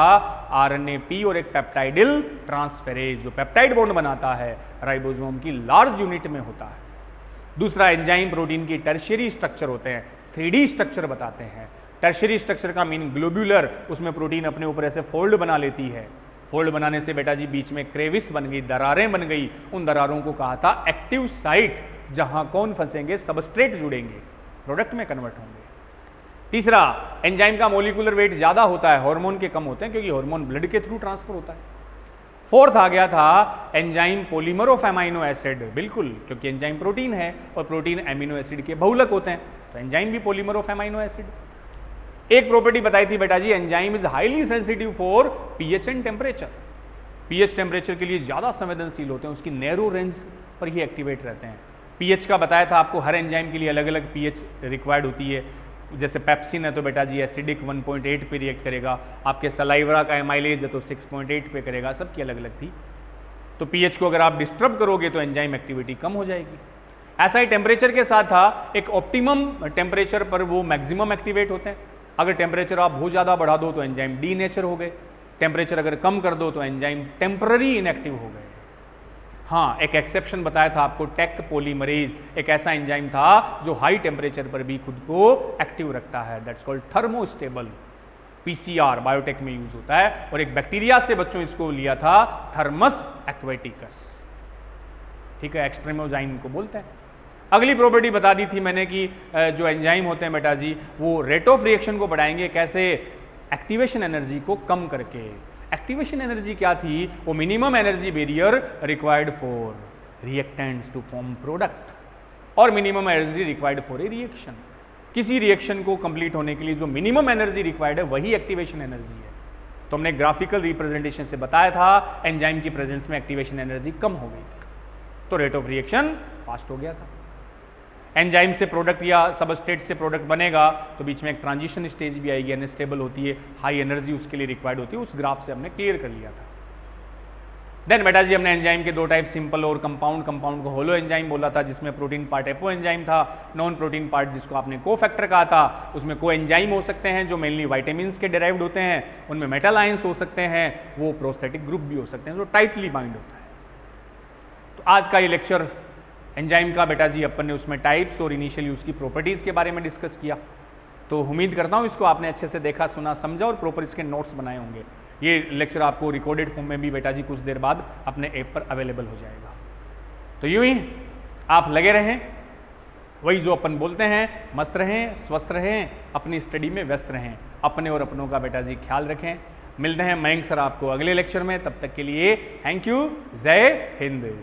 आरएनएपी और एक पेप्टाइडिल ट्रांसफेरेज जो पेप्टाइड बॉन्ड बनाता है, राइबोसोम की लार्ज यूनिट में होता है। दूसरा एंजाइम प्रोटीन की टर्शियरी स्ट्रक्चर होते हैं, 3D स्ट्रक्चर बताते हैं। टर्शियरी स्ट्रक्चर का मीनिंग ग्लोब्यूलर, उसमें प्रोटीन अपने ऊपर ऐसे फोल्ड बना लेती है। फोल्ड बनाने से बेटा जी बीच में क्रेविस बन गई, दरारें बन गई, उन दरारों को कहा था एक्टिव साइट, जहां कौन फंसेंगे, सबस्ट्रेट जुड़ेंगे, प्रोडक्ट में कन्वर्ट होंगे। तीसरा एंजाइम का मोलिकुलर वेट ज्यादा होता है, हार्मोन के कम होते हैं क्योंकि हार्मोन ब्लड के थ्रू ट्रांसफर होता है। फोर्थ आ गया था enzyme polymer of amino acid, बिल्कुल क्योंकि एंजाइम प्रोटीन है और प्रोटीन एमिनो एसिड के बहुलक होते हैं, तो एंजाइम भी पॉलीमर ऑफ एमाइनो एसिड। एक प्रॉपर्टी बताई थी बेटा जी, enzyme is highly sensitive for pH and temperature, pH temperature के लिए ज्यादा संवेदनशील होते हैं, उसकी नैरो रेंज पर ही एक्टिवेट रहते हैं। पीएच का बताया था आपको, हर एंजाइम के लिए अलग अलग पीएच रिक्वायर्ड होती है। जैसे पेप्सिन है तो बेटा जी एसिडिक 1.8 पे रिएक्ट करेगा, आपके सलाइवरा का एमाइलेज है तो 6.8 पे करेगा, सबकी अलग अलग थी। तो पीएच को अगर आप डिस्टर्ब करोगे तो एंजाइम एक्टिविटी कम हो जाएगी। ऐसा ही टेम्परेचर के साथ था, एक ऑप्टिमम टेम्परेचर पर वो मैक्सिमम एक्टिवेट होते हैं। अगर टेम्परेचर आप बहुत ज़्यादा बढ़ा दो तो एंजाइम डी नेचर हो गए, टेम्परेचर अगर कम कर दो तो एंजाइम टेम्पररी इनएक्टिव हो गए। हाँ, एक एक्सेप्शन बताया था आपको, टेक पॉलीमरेज, एक ऐसा एंजाइम था जो हाई टेम्परेचर पर भी खुद को एक्टिव रखता है, that's called thermostable, PCR biotech में यूज होता है। और एक बैक्टीरिया से बच्चों इसको लिया था, थर्मस एक्वेटिकस, ठीक है, एक्सट्रेमोजाइम को बोलते हैं। अगली प्रॉपर्टी बता दी थी मैंने कि जो एंजाइम होते हैं बेटा जी वो रेट ऑफ रिएक्शन को बढ़ाएंगे, कैसे, एक्टिवेशन एनर्जी को कम करके। एक्टिवेशन एनर्जी क्या थी, वो minimum energy barrier required for reactants to form product और minimum energy required for a reaction. किसी रिएक्शन को कंप्लीट होने के लिए जो मिनिमम एनर्जी रिक्वायर्ड है वही एक्टिवेशन एनर्जी है। तो हमने ग्राफिकल रिप्रेजेंटेशन से बताया था एंजाइम की प्रेजेंस में एक्टिवेशन एनर्जी कम हो गई थी, तो रेट ऑफ रिएक्शन फास्ट हो गया था। एंजाइम से प्रोडक्ट या सबस्ट्रेट से प्रोडक्ट बनेगा तो बीच में एक ट्रांजिशन स्टेज भी आएगी, अनस्टेबल होती है, हाई एनर्जी उसके लिए रिक्वायर्ड होती है, उस ग्राफ से हमने क्लियर कर लिया था। देन बेटा जी हमने एंजाइम के दो टाइप, सिंपल और कंपाउंड। कंपाउंड को होलो एंजाइम बोला था जिसमें प्रोटीन पार्ट एपो एंजाइम था, नॉन प्रोटीन पार्ट जिसको आपने को फैक्टर कहा था, उसमें को एंजाइम हो सकते हैं जो मेनली वाइटामिन के डिराइव्ड होते हैं, उनमें मेटल आयंस हो सकते हैं, वो प्रोस्थेटिक ग्रुप भी हो सकते हैं जो टाइटली बाइंड होता है। तो आज का ये लेक्चर एंजाइम का बेटा जी अपन ने उसमें टाइप्स और इनिशियल यूज की प्रॉपर्टीज के बारे में डिस्कस किया। तो उम्मीद करता हूँ इसको आपने अच्छे से देखा, सुना, समझा और प्रॉपर इसके नोट्स बनाए होंगे। ये लेक्चर आपको रिकॉर्डेड फॉर्म में भी बेटा जी कुछ देर बाद अपने ऐप पर अवेलेबल हो जाएगा। तो यूं ही आप लगे रहें, वही जो अपन बोलते हैं, मस्त रहें, स्वस्थ रहें, अपनी स्टडी में व्यस्त रहें, अपने और अपनों का बेटा जी ख्याल रखें। मिलते हैं मयंक सर आपको अगले लेक्चर में, तब तक के लिए थैंक यू, जय हिंद।